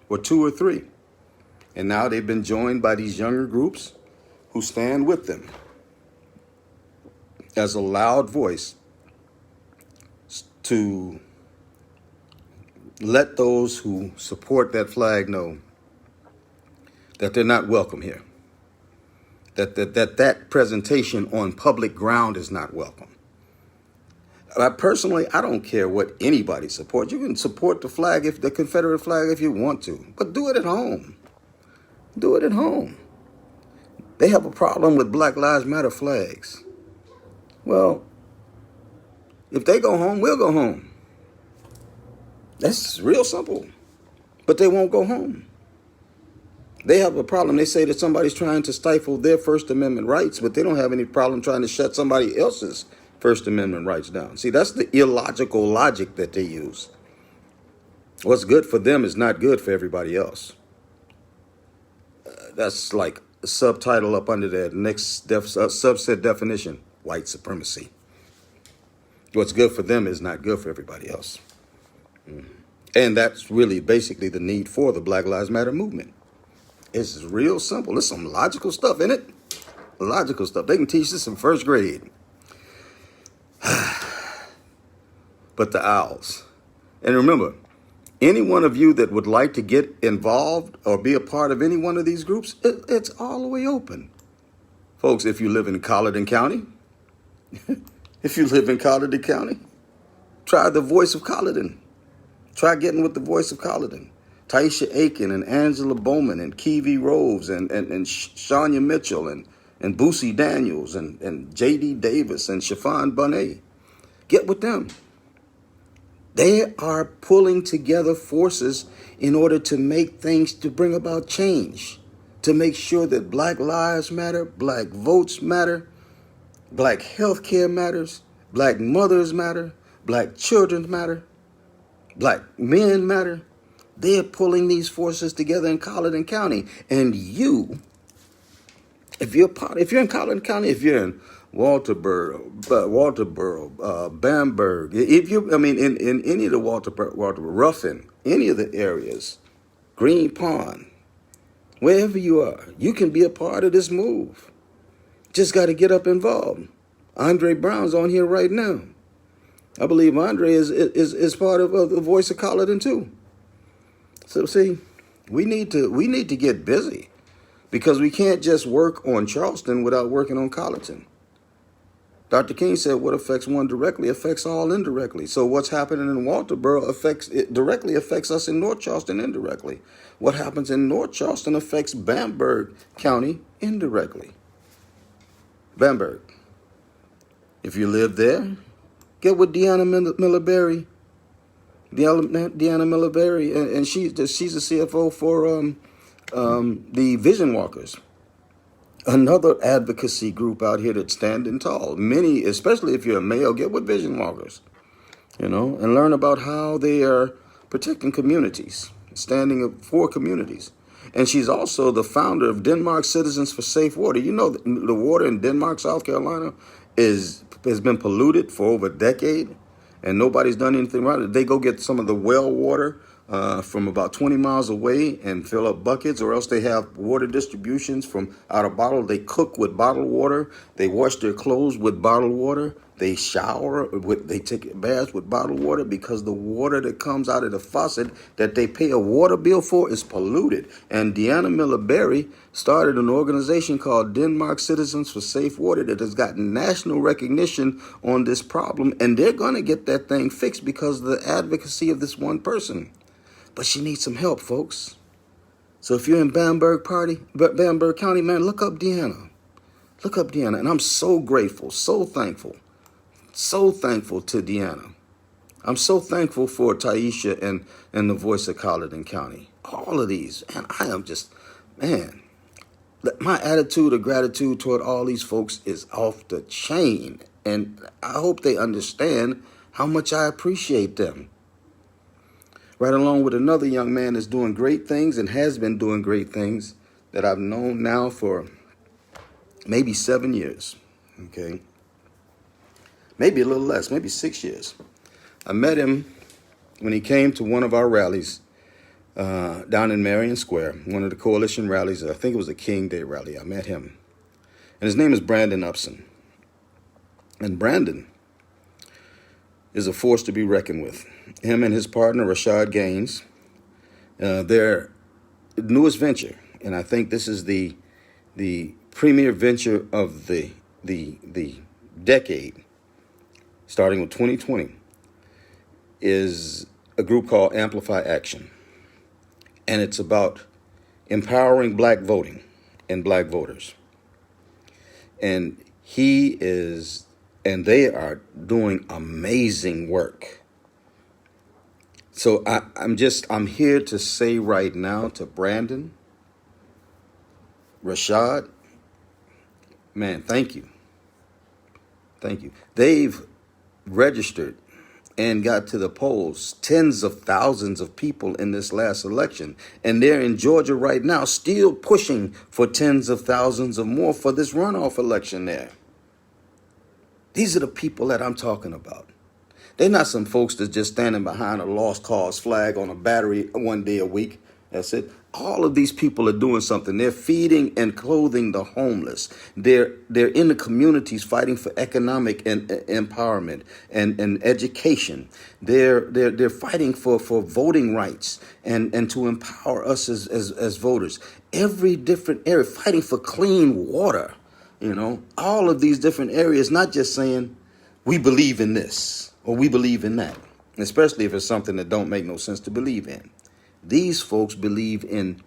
or two or three. And now they've been joined by these younger groups who stand with them as a loud voice to let those who support that flag know that they're not welcome here. That presentation on public ground is not welcome. I don't care what anybody supports. You can support the Confederate flag if you want to, but do it at home. Do it at home. They have a problem with Black Lives Matter flags. Well, if they go home, we'll go home. That's real simple. But they won't go home. They have a problem. They say that somebody's trying to stifle their First Amendment rights, but they don't have any problem trying to shut somebody else's First Amendment rights down. See, that's the illogical logic that they use. What's good for them is not good for everybody else. That's like a subtitle up under that next subset definition, white supremacy. What's good for them is not good for everybody else. And that's really basically the need for the Black Lives Matter movement. It's real simple. There's some logical stuff in it. Logical stuff. They can teach this in first grade. But the Owls. And remember, any one of you that would like to get involved or be a part of any one of these groups, it's all the way open. Folks, if you live in Colleton County, try the Voice of Colleton. Try getting with the Voice of Colleton. Taisha Aiken and Angela Bowman and Kiwi Rose and Shania Mitchell and Boosie Daniels and J.D. Davis and Chiffon Bonet. Get with them. They are pulling together forces in order to make things, to bring about change, to make sure that Black lives matter, Black votes matter, Black health care matters. Black mothers matter. Black children matter. Black men matter. They're pulling these forces together in Colleton County. And you, if you're in Colleton County, if you're in Bamberg, in any of the Walterboro, Ruffin, any of the areas, Green Pond, wherever you are, you can be a part of this move. Just got to get up involved. Andre Brown's on here right now. I believe Andre is part of the Voice of Colleton too. So see, we need to get busy, because we can't just work on Charleston without working on Colleton. Dr. King said what affects one directly affects all indirectly. So what's happening in Walterboro directly affects us in North Charleston indirectly. What happens in North Charleston affects Bamberg County indirectly. Bamberg. If you live there, get with Deanna Miller-Berry. Deanna Miller-Berry, and she's the CFO for the Vision Walkers. Another advocacy group out here that's standing tall. Many, especially if you're a male, get with Vision Walkers, and learn about how they are protecting communities, standing up for communities. And she's also the founder of Denmark Citizens for Safe Water. You know, the water in Denmark, South Carolina, has been polluted for over a decade, and nobody's done anything about it. They go get some of the well water from about 20 miles away and fill up buckets, or else they have water distributions from out of bottle. They cook with bottled water. They wash their clothes with bottled water. They they take baths with bottled water, because the water that comes out of the faucet that they pay a water bill for is polluted. And Deanna Miller-Berry started an organization called Denmark Citizens for Safe Water that has gotten national recognition on this problem, and they're going to get that thing fixed because of the advocacy of this one person. But she needs some help, folks. So if you're in Bamberg County, man, look up Deanna. Look up Deanna. And I'm so grateful, so thankful to Deanna. I'm so thankful for Taisha and the Voice of Colleton County. All of these. And I am just, man, my attitude of gratitude toward all these folks is off the chain. And I hope they understand how much I appreciate them. Right along with another young man that's doing great things and has been doing great things that I've known now for maybe 7 years, okay? Maybe a little less, maybe 6 years. I met him when he came to one of our rallies down in Marion Square, one of the coalition rallies. I think it was a King Day rally. I met him. And his name is Brandon Upson. And Brandon is a force to be reckoned with. Him and his partner, Rashad Gaines, their newest venture, and I think this is the premier venture of the decade, starting with 2020, is a group called Amplify Action. And it's about empowering black voting and black voters. And they are doing amazing work. So I'm here to say right now to Brandon, Rashad, man, thank you. Thank you. They've registered and got to the polls tens of thousands of people in this last election. And they're in Georgia right now, still pushing for tens of thousands of more for this runoff election there. These are the people that I'm talking about. They're not some folks that's just standing behind a lost cause flag on a battery one day a week. That's it. All of these people are doing something. They're feeding and clothing the homeless. They're in the communities fighting for economic and empowerment and education. They're fighting for voting rights and to empower us as voters. Every different area, fighting for clean water. All of these different areas, not just saying we believe in this or we believe in that, especially if it's something that don't make no sense to believe in. These folks believe in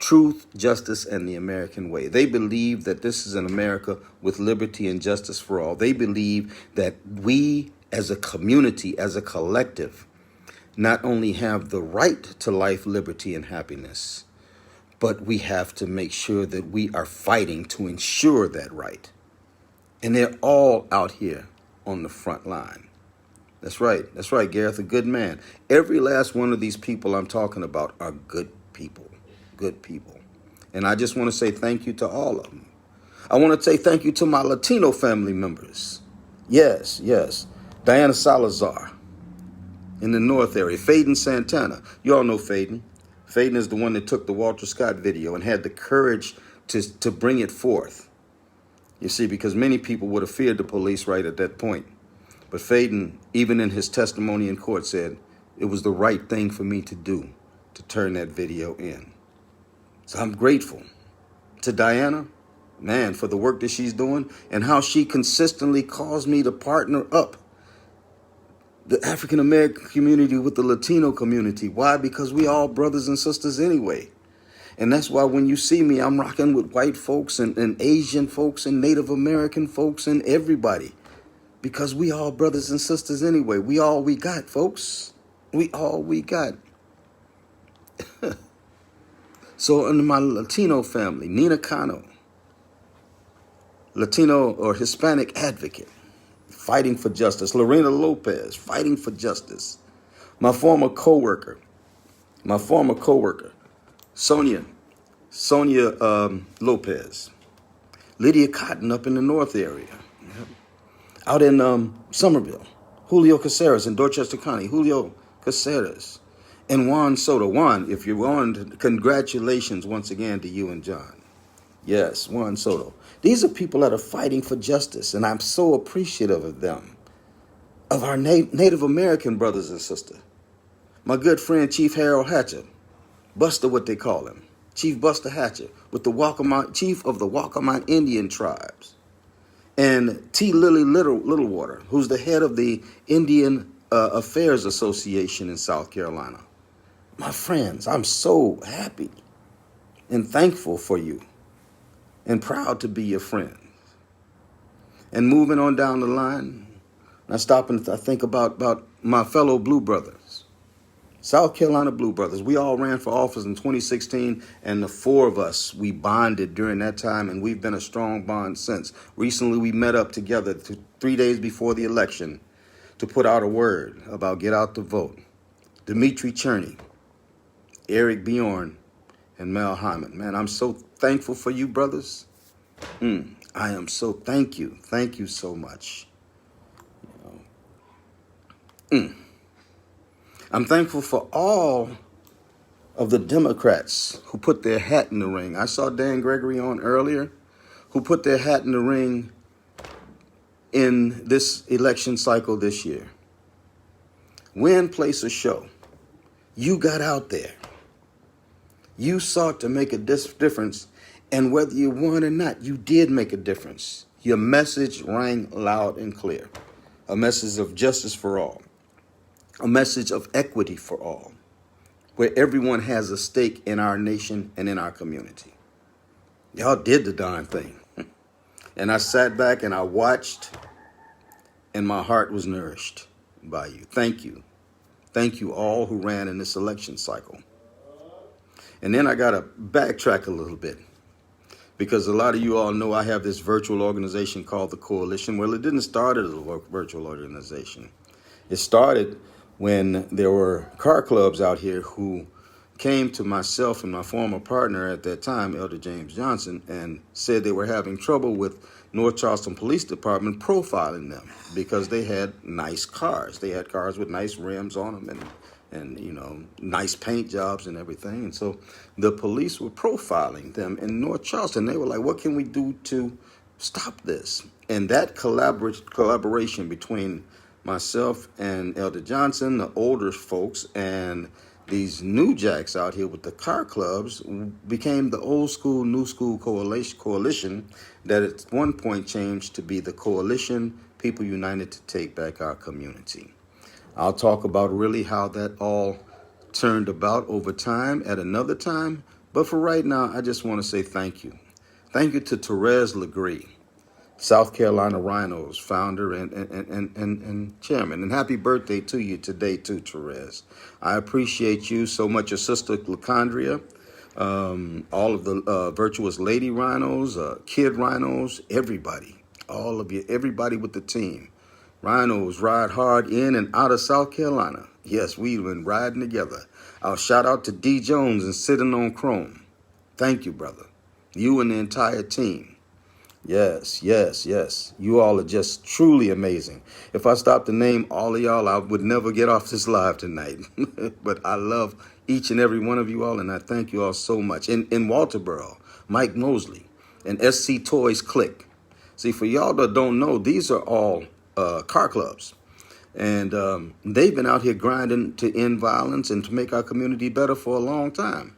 truth, justice, and the American way. They believe that this is an America with liberty and justice for all. They believe that we as a community, as a collective, not only have the right to life, liberty, and happiness, but we have to make sure that we are fighting to ensure that right. And they're all out here on the front line. That's right. That's right, Gareth, a good man. Every last one of these people I'm talking about are good people. Good people. And I just want to say thank you to all of them. I want to say thank you to my Latino family members. Yes, yes. Diana Salazar in the North area. Faden Santana. You all know Faden. Faden is the one that took the Walter Scott video and had the courage to bring it forth. You see, because many people would have feared the police right at that point. But Faden, even in his testimony in court, said it was the right thing for me to do to turn that video in. So I'm grateful to Diana, man, for the work that she's doing and how she consistently calls me to partner up the African American community with the Latino community. Why? Because we all brothers and sisters anyway. And that's why when you see me, I'm rocking with white folks and Asian folks and Native American folks and everybody. Because we all brothers and sisters anyway. We all we got, folks. We all we got. So under my Latino family, Nina Cano, Latino or Hispanic advocate, fighting for justice. Lorena Lopez, fighting for justice. My former coworker, Sonia Lopez. Lydia Cotton up in the North area. Yep. Out in Somerville. Julio Caceres in Dorchester County. Julio Caceres. And Juan Soto. Juan, if you're on, congratulations once again to you and John. Yes, Juan Soto. These are people that are fighting for justice, and I'm so appreciative of them, of our Native American brothers and sisters. My good friend, Chief Harold Hatcher, Buster, what they call him, Chief Buster Hatcher, with the chief of the Waccamaw Indian tribes, and T. Lily Littlewater, who's the head of the Indian Affairs Association in South Carolina. My friends, I'm so happy and thankful for you and proud to be your friend. And moving on down the line, I stop and I think about my fellow Blue Brothers, South Carolina Blue Brothers. We all ran for office in 2016, and the four of us, we bonded during that time, and we've been a strong bond since. Recently, we met up together 3 days before the election to put out a word about get out the vote. Dimitri Cherney, Eric Bjorn, and Mel Hyman. Man, I'm so thankful for you, brothers. I am so thank you. Thank you so much. I'm thankful for all of the Democrats who put their hat in the ring. I saw Dan Gregory on earlier, who put their hat in the ring in this election cycle this year. Win, place, or show. You got out there. You sought to make a difference, and whether you won or not, you did make a difference. Your message rang loud and clear. A message of justice for all. A message of equity for all, where everyone has a stake in our nation and in our community. Y'all did the darn thing. And I sat back and I watched, and my heart was nourished by you. Thank you. Thank you all who ran in this election cycle. And then I got to backtrack a little bit, because a lot of you all know I have this virtual organization called the Coalition. Well, it didn't start as a virtual organization. It started when there were car clubs out here who came to myself and my former partner at that time, Elder James Johnson, and said they were having trouble with North Charleston Police Department profiling them because they had nice cars. They had cars with nice rims on them and you know, nice paint jobs and everything. And so the police were profiling them in North Charleston. They were like, what can we do to stop this? And that collaboration between myself and Elder Johnson, the older folks, and these new jacks out here with the car clubs became the old school, new school coalition that at one point changed to be the Coalition People United to Take Back Our Community. I'll talk about really how that all turned about over time at another time. But for right now, I just want to say thank you. Thank you to Therese Legree, South Carolina Rhinos founder and chairman. And happy birthday to you today, too, Therese. I appreciate you so much, your sister, Lacandria, all of the virtuous lady rhinos, kid rhinos, everybody. All of you, everybody with the team. Rhinos ride hard in and out of South Carolina. Yes, we've been riding together. I'll shout out to D. Jones and Sitting on Chrome. Thank you, brother. You and the entire team. Yes, yes, yes. You all are just truly amazing. If I stopped to name all of y'all, I would never get off this live tonight. But I love each and every one of you all, and I thank you all so much. In Walterboro, Mike Mosley, and SC Toys Click. See, for y'all that don't know, these are all car clubs. And they've been out here grinding to end violence and to make our community better for a long time.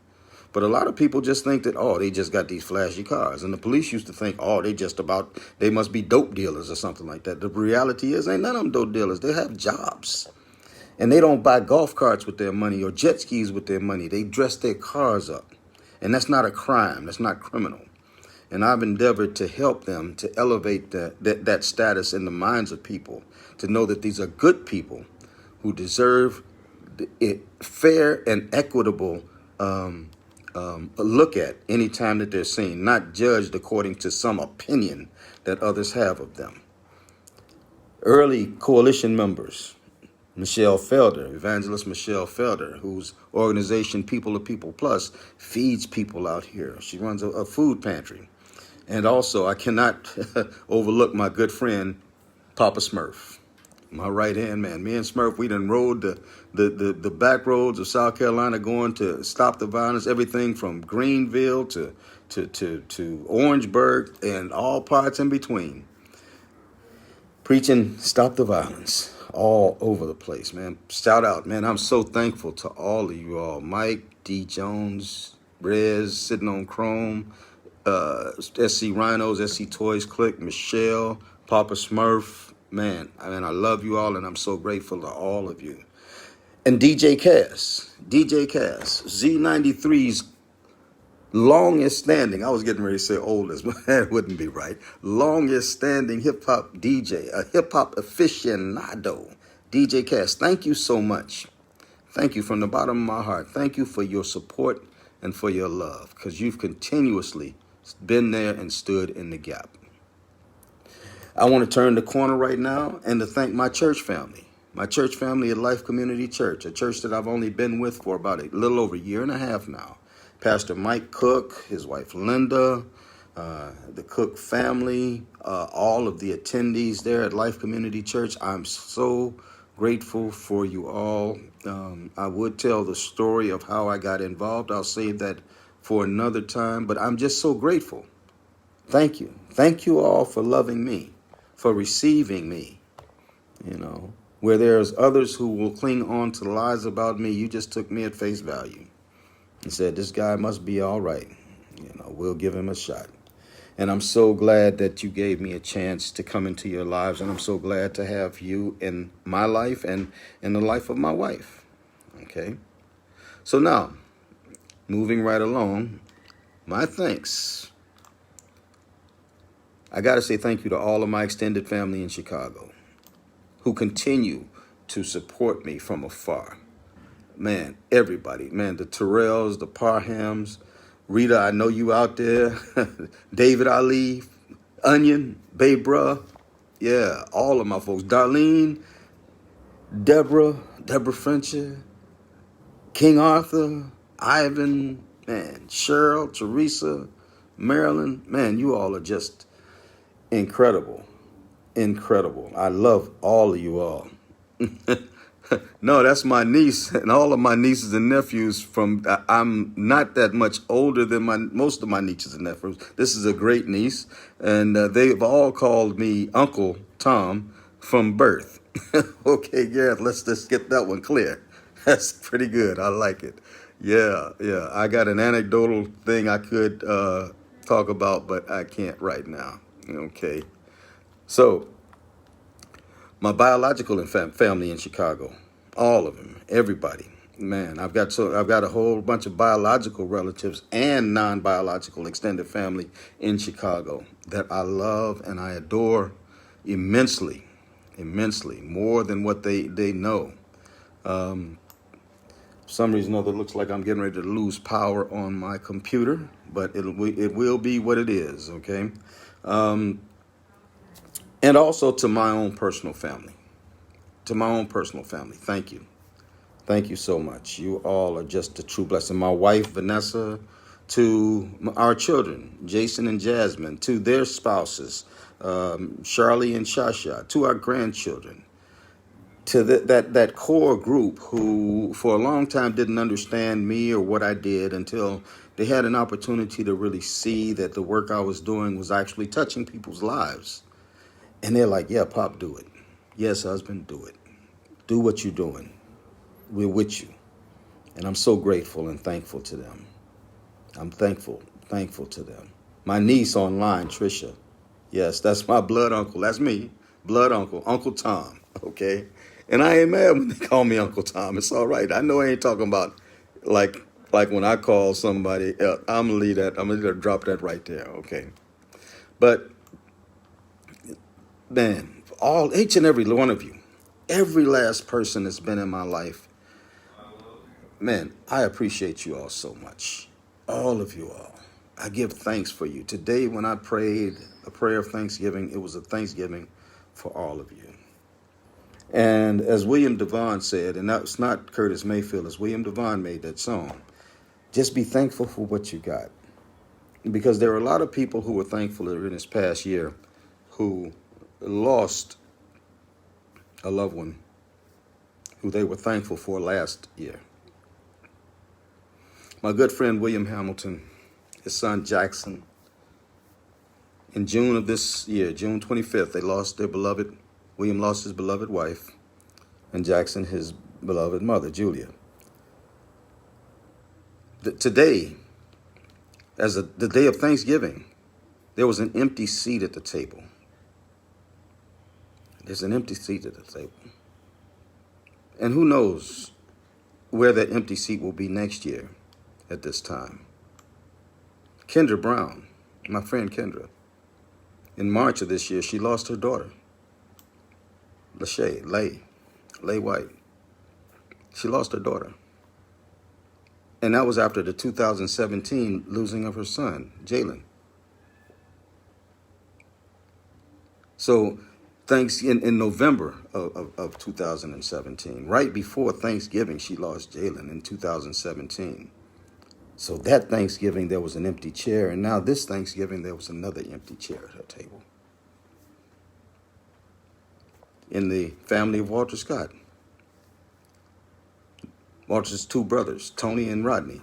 But a lot of people just think that, oh, they just got these flashy cars. And the police used to think, oh, they must be dope dealers or something like that. The reality is, ain't none of them dope dealers. They have jobs. And they don't buy golf carts with their money or jet skis with their money. They dress their cars up. And that's not a crime. That's not criminal. And I've endeavored to help them to elevate that status in the minds of people, to know that these are good people who deserve a fair and equitable look at any time that they're seen, not judged according to some opinion that others have of them. Early coalition members, Michelle Felder, Evangelist Michelle Felder, whose organization People to People Plus feeds people out here. She runs a food pantry. And also, I cannot overlook my good friend, Papa Smurf, my right-hand man. Me and Smurf, we done rode the back roads of South Carolina going to stop the violence, everything from Greenville to Orangeburg and all parts in between. Preaching stop the violence all over the place, man. Shout out, man. I'm so thankful to all of you all. Mike, D. Jones, Rez, Sitting on Chrome, SC Rhinos, SC Toys Click, Michelle, Papa Smurf. Man, I love you all, and I'm so grateful to all of you. And DJ Cass, Z93's longest standing, I was getting ready to say oldest, but that wouldn't be right. Longest standing hip hop DJ, a hip hop aficionado, DJ Cass. Thank you so much. Thank you from the bottom of my heart. Thank you for your support and for your love, because you've continuously been there and stood in the gap. I want to turn the corner right now and to thank my church family at Life Community Church, a church that I've only been with for about a little over a year and a half now. Pastor Mike Cook, his wife Linda, the Cook family, all of the attendees there at Life Community Church. I'm so grateful for you all. I would tell the story of how I got involved. I'll save that for another time, but I'm just so grateful. Thank you. Thank you all for loving me, for receiving me. You know, where there's others who will cling on to lies about me, you just took me at face value and said, this guy must be all right. You know, we'll give him a shot. And I'm so glad that you gave me a chance to come into your lives. And I'm so glad to have you in my life and in the life of my wife. Okay. So now, moving right along, my thanks. I got to say thank you to all of my extended family in Chicago who continue to support me from afar. Man, everybody, man, the Terrells, the Parhams, Rita, I know you out there, David Ali, Onion, Babe Bruh, yeah, all of my folks, Darlene, Deborah Frencher, King Arthur, Ivan, man, Cheryl, Teresa, Marilyn, man, you all are just incredible. I love all of you all. No, that's my niece and all of my nieces and nephews I'm not that much older than most of my nieces and nephews. This is a great niece, and they've all called me Uncle Tom from birth. Okay, Gareth, let's just get that one clear. That's pretty good. I like it. Yeah. I got an anecdotal thing I could talk about, but I can't right now. Okay. So, my biological family in Chicago, all of them, everybody. Man, I've got a whole bunch of biological relatives and non-biological extended family in Chicago that I love and I adore immensely, more than what they know. For some reason or other, it looks like I'm getting ready to lose power on my computer, but it will be what it is, okay? And also to my own personal family. To my own personal family. Thank you. Thank you so much. You all are just a true blessing. My wife, Vanessa, to our children, Jason and Jasmine, to their spouses, Charlie and Shasha, to our grandchildren, to that core group who for a long time didn't understand me or what I did until they had an opportunity to really see that the work I was doing was actually touching people's lives. And they're like, yeah, Pop, do it. Yes, husband, do it. Do what you're doing. We're with you. And I'm so grateful and thankful to them. I'm thankful to them. My niece online, Trisha. Yes, that's my blood uncle. That's me. Blood uncle, Uncle Tom. Okay? And I ain't mad when they call me Uncle Tom. It's all right. I know I ain't talking about like when I call somebody else. I'm gonna leave that. I'm gonna drop that right there. Okay. But man, each and every one of you, every last person that's been in my life, man, I appreciate you all so much. All of you all. I give thanks for you. Today, when I prayed a prayer of thanksgiving, it was a thanksgiving for all of you. And as William Devon said, and that's not Curtis Mayfield, as William Devon made that song, just be thankful for what you got. Because there are a lot of people who were thankful in this past year who lost a loved one who they were thankful for last year. My good friend William Hamilton, his son Jackson, in June of this year, June 25th, they lost their beloved, William lost his beloved wife, and Jackson his beloved mother, Julia. Today, the day of Thanksgiving, there was an empty seat at the table. There's an empty seat at the table. And who knows where that empty seat will be next year at this time. Kendra Brown, my friend Kendra, in March of this year, she lost her daughter, Lay White. She lost her daughter. And that was after the 2017 losing of her son, Jalen. So in November of 2017, right before Thanksgiving, she lost Jalen in 2017. So that Thanksgiving, there was an empty chair. And now this Thanksgiving, there was another empty chair at her table. In the family of Walter Scott. Walter's two brothers, Tony and Rodney.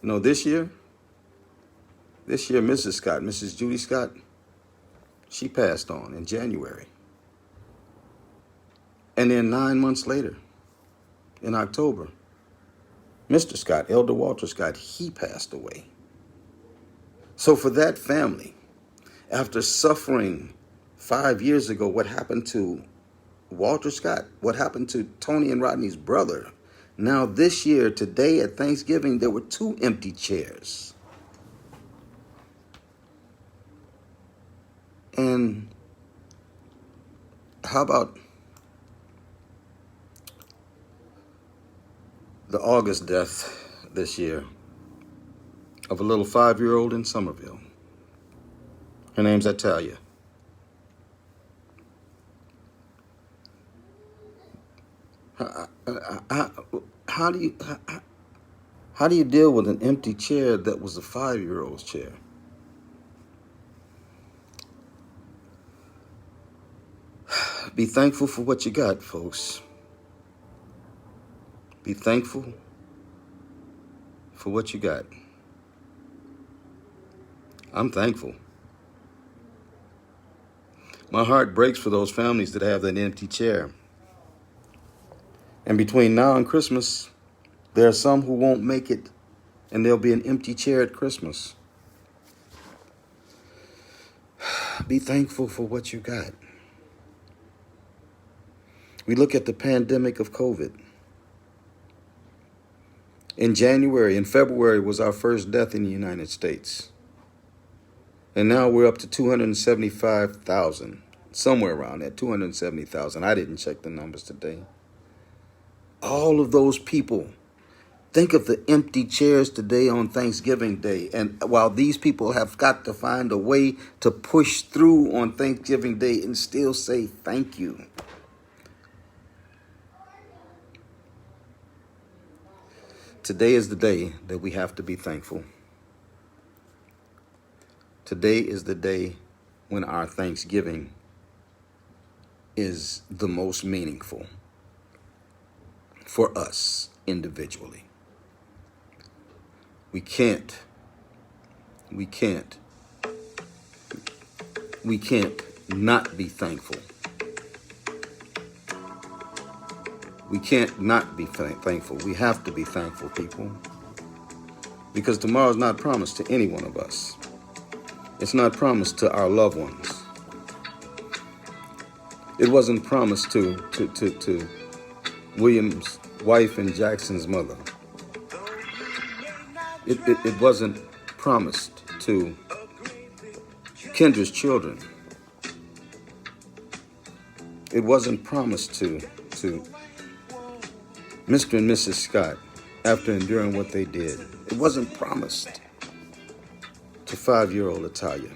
You know, this year, Mrs. Scott, Mrs. Judy Scott, she passed on in January. And then 9 months later, in October, Mr. Scott, Elder Walter Scott, he passed away. So for that family, after suffering 5 years ago, what happened to Walter Scott, what happened to Tony and Rodney's brother, now this year, today at Thanksgiving, there were two empty chairs. And how about the August death this year of a little 5-year-old in Somerville? Her name's Atalia. How do you deal with an empty chair that was a 5-year-old's chair? Be thankful for what you got, folks. Be thankful for what you got. I'm thankful. My heart breaks for those families that have that empty chair. And between now and Christmas, there are some who won't make it, and there'll be an empty chair at Christmas. Be thankful for what you got. We look at the pandemic of COVID. In February was our first death in the United States. And now we're up to 275,000, somewhere around that, 270,000. I didn't check the numbers today. All of those people Think of the empty chairs today on Thanksgiving Day. And while these people have got to find a way to push through on Thanksgiving Day and still say thank you. Today is the day that we have to be thankful. Today is the day when our Thanksgiving is the most meaningful for us individually. We can't not be thankful. We can't not be thankful. We have to be thankful, people. Because tomorrow's not promised to any one of us. It's not promised to our loved ones. It wasn't promised to William's wife and Jackson's mother. It wasn't promised to Kendra's children. It wasn't promised to Mr. and Mrs. Scott after enduring what they did. It wasn't promised to 5-year-old Italia.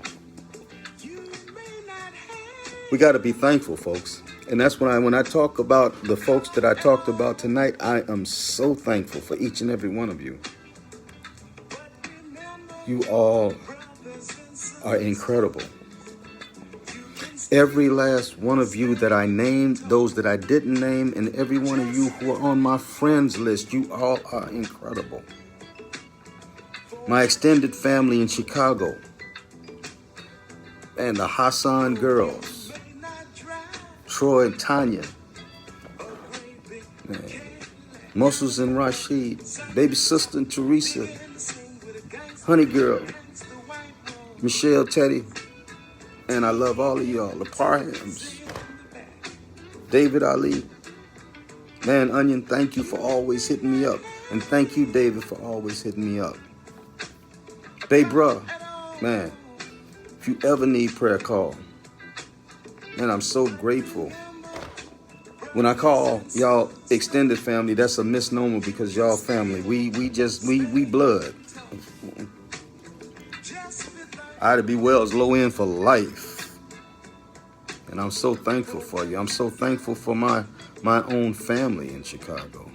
We got to be thankful, folks. And that's when I talk about the folks that I talked about tonight, I am so thankful for each and every one of you. You all are incredible. Every last one of you that I named, those that I didn't name, and every one of you who are on my friends list, you all are incredible. My extended family in Chicago and the Hassan girls, Troy and Tanya, Muscles and Rashid, baby sister and Teresa, Honey Girl, Michelle, Teddy, and I love all of y'all. The Parhams, David Ali, man, Onion, thank you for always hitting me up. And thank you, David, for always hitting me up. Babe, bruh, man, if you ever need prayer, call. Man, I'm so grateful. When I call y'all extended family, that's a misnomer because y'all family. We blood. Ida B. Wells, low end for life. And I'm so thankful for you. I'm so thankful for my own family in Chicago.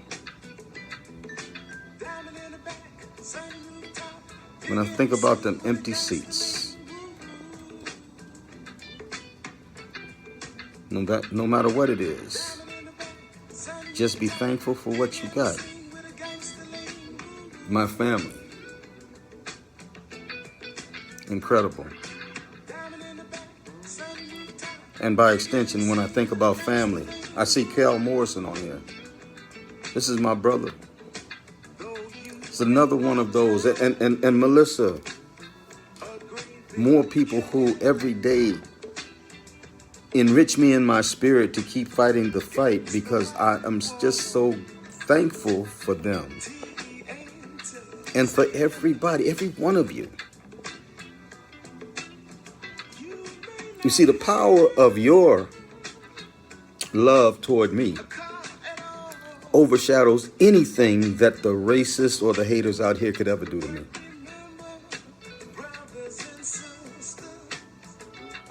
When I think about them empty seats, no matter what it is, just be thankful for what you got. My family. Incredible. And by extension, when I think about family, I see Cal Morrison on here. This is my brother. It's another one of those. And Melissa, more people who every day enrich me in my spirit to keep fighting the fight because I am just so thankful for them. And for everybody, every one of you. You see, the power of your love toward me overshadows anything that the racists or the haters out here could ever do to me.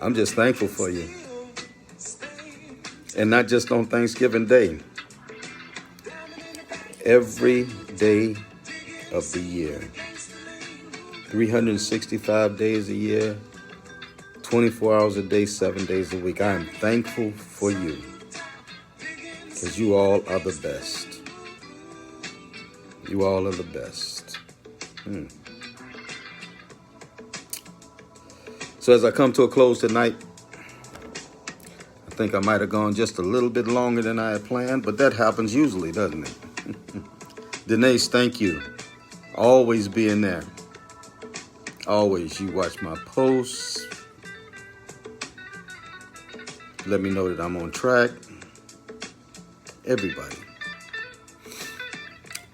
I'm just thankful for you. And not just on Thanksgiving Day. Every day of the year. 365 days a year. 24 hours a day, 7 days a week. I am thankful for you. Because you all are the best. You all are the best. So as I come to a close tonight, I think I might have gone just a little bit longer than I had planned, but that happens usually, doesn't it? Denise, thank you. Always being there. Always. You watch my posts. Let me know that I'm on track. Everybody.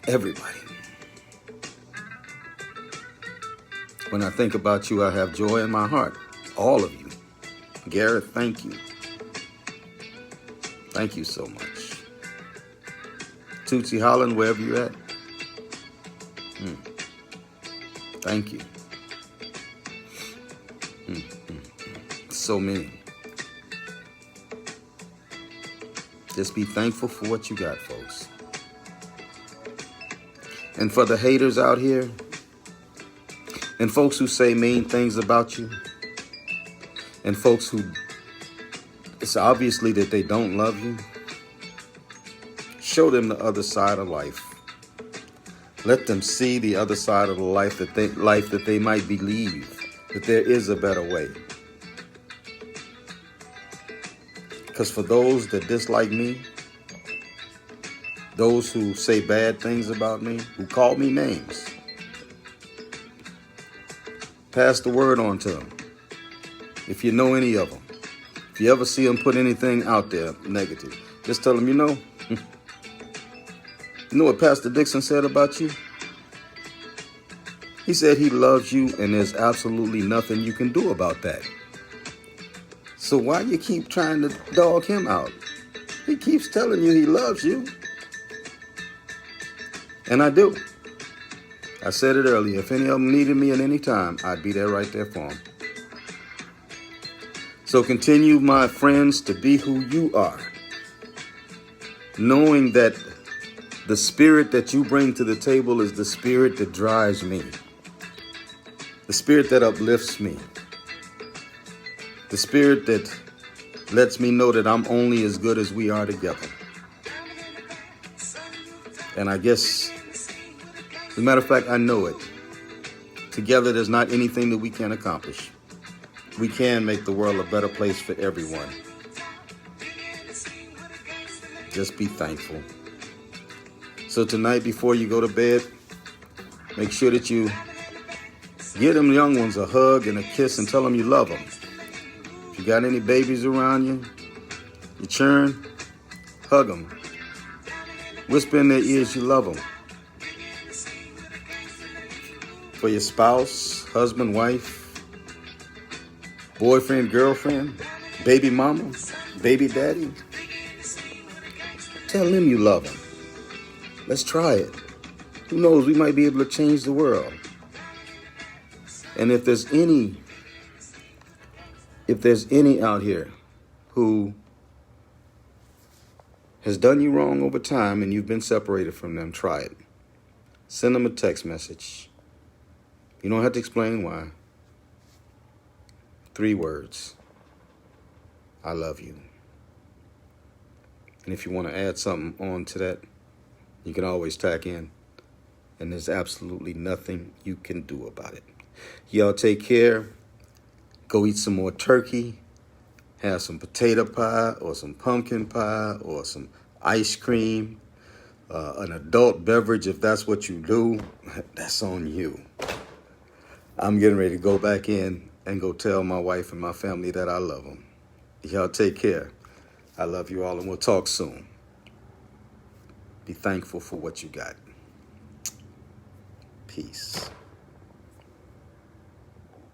Everybody. When I think about you, I have joy in my heart. All of you. Garrett, thank you. Thank you so much. Tootsie Holland, wherever you're at. Thank you. So many. Just be thankful for what you got, folks. And for the haters out here, and folks who say mean things about you, and folks who it's obviously that they don't love you, show them the other side of life. Let them see the other side of the life that they might believe that there is a better way. Because for those that dislike me, those who say bad things about me, who call me names, pass the word on to them. If you know any of them, if you ever see them put anything out there negative, just tell them, you know what Pastor Dixon said about you? He said he loves you and there's absolutely nothing you can do about that. So why you keep trying to dog him out? He keeps telling you he loves you. And I do. I said it earlier. If any of them needed me at any time, I'd be there right there for them. So continue, my friends, to be who you are, knowing that the spirit that you bring to the table is the spirit that drives me, the spirit that uplifts me, the spirit that lets me know that I'm only as good as we are together. And I guess, as a matter of fact, I know it. Together, there's not anything that we can't accomplish. We can make the world a better place for everyone. Just be thankful. So tonight, before you go to bed, make sure that you give them young ones a hug and a kiss and tell them you love them. If you got any babies around you, you churn, hug them. Whisper in their ears you love them. For your spouse, husband, wife, boyfriend, girlfriend, baby mama, baby daddy, tell them you love them. Let's try it. Who knows, we might be able to change the world. And if there's any out here who has done you wrong over time and you've been separated from them, try it. Send them a text message. You don't have to explain why. 3 words. I love you. And if you want to add something on to that, you can always tack in. And there's absolutely nothing you can do about it. Y'all take care. Go eat some more turkey. Have some potato pie or some pumpkin pie or some ice cream. An adult beverage, if that's what you do, that's on you. I'm getting ready to go back in and go tell my wife and my family that I love them. Y'all take care. I love you all, and we'll talk soon. Be thankful for what you got. Peace.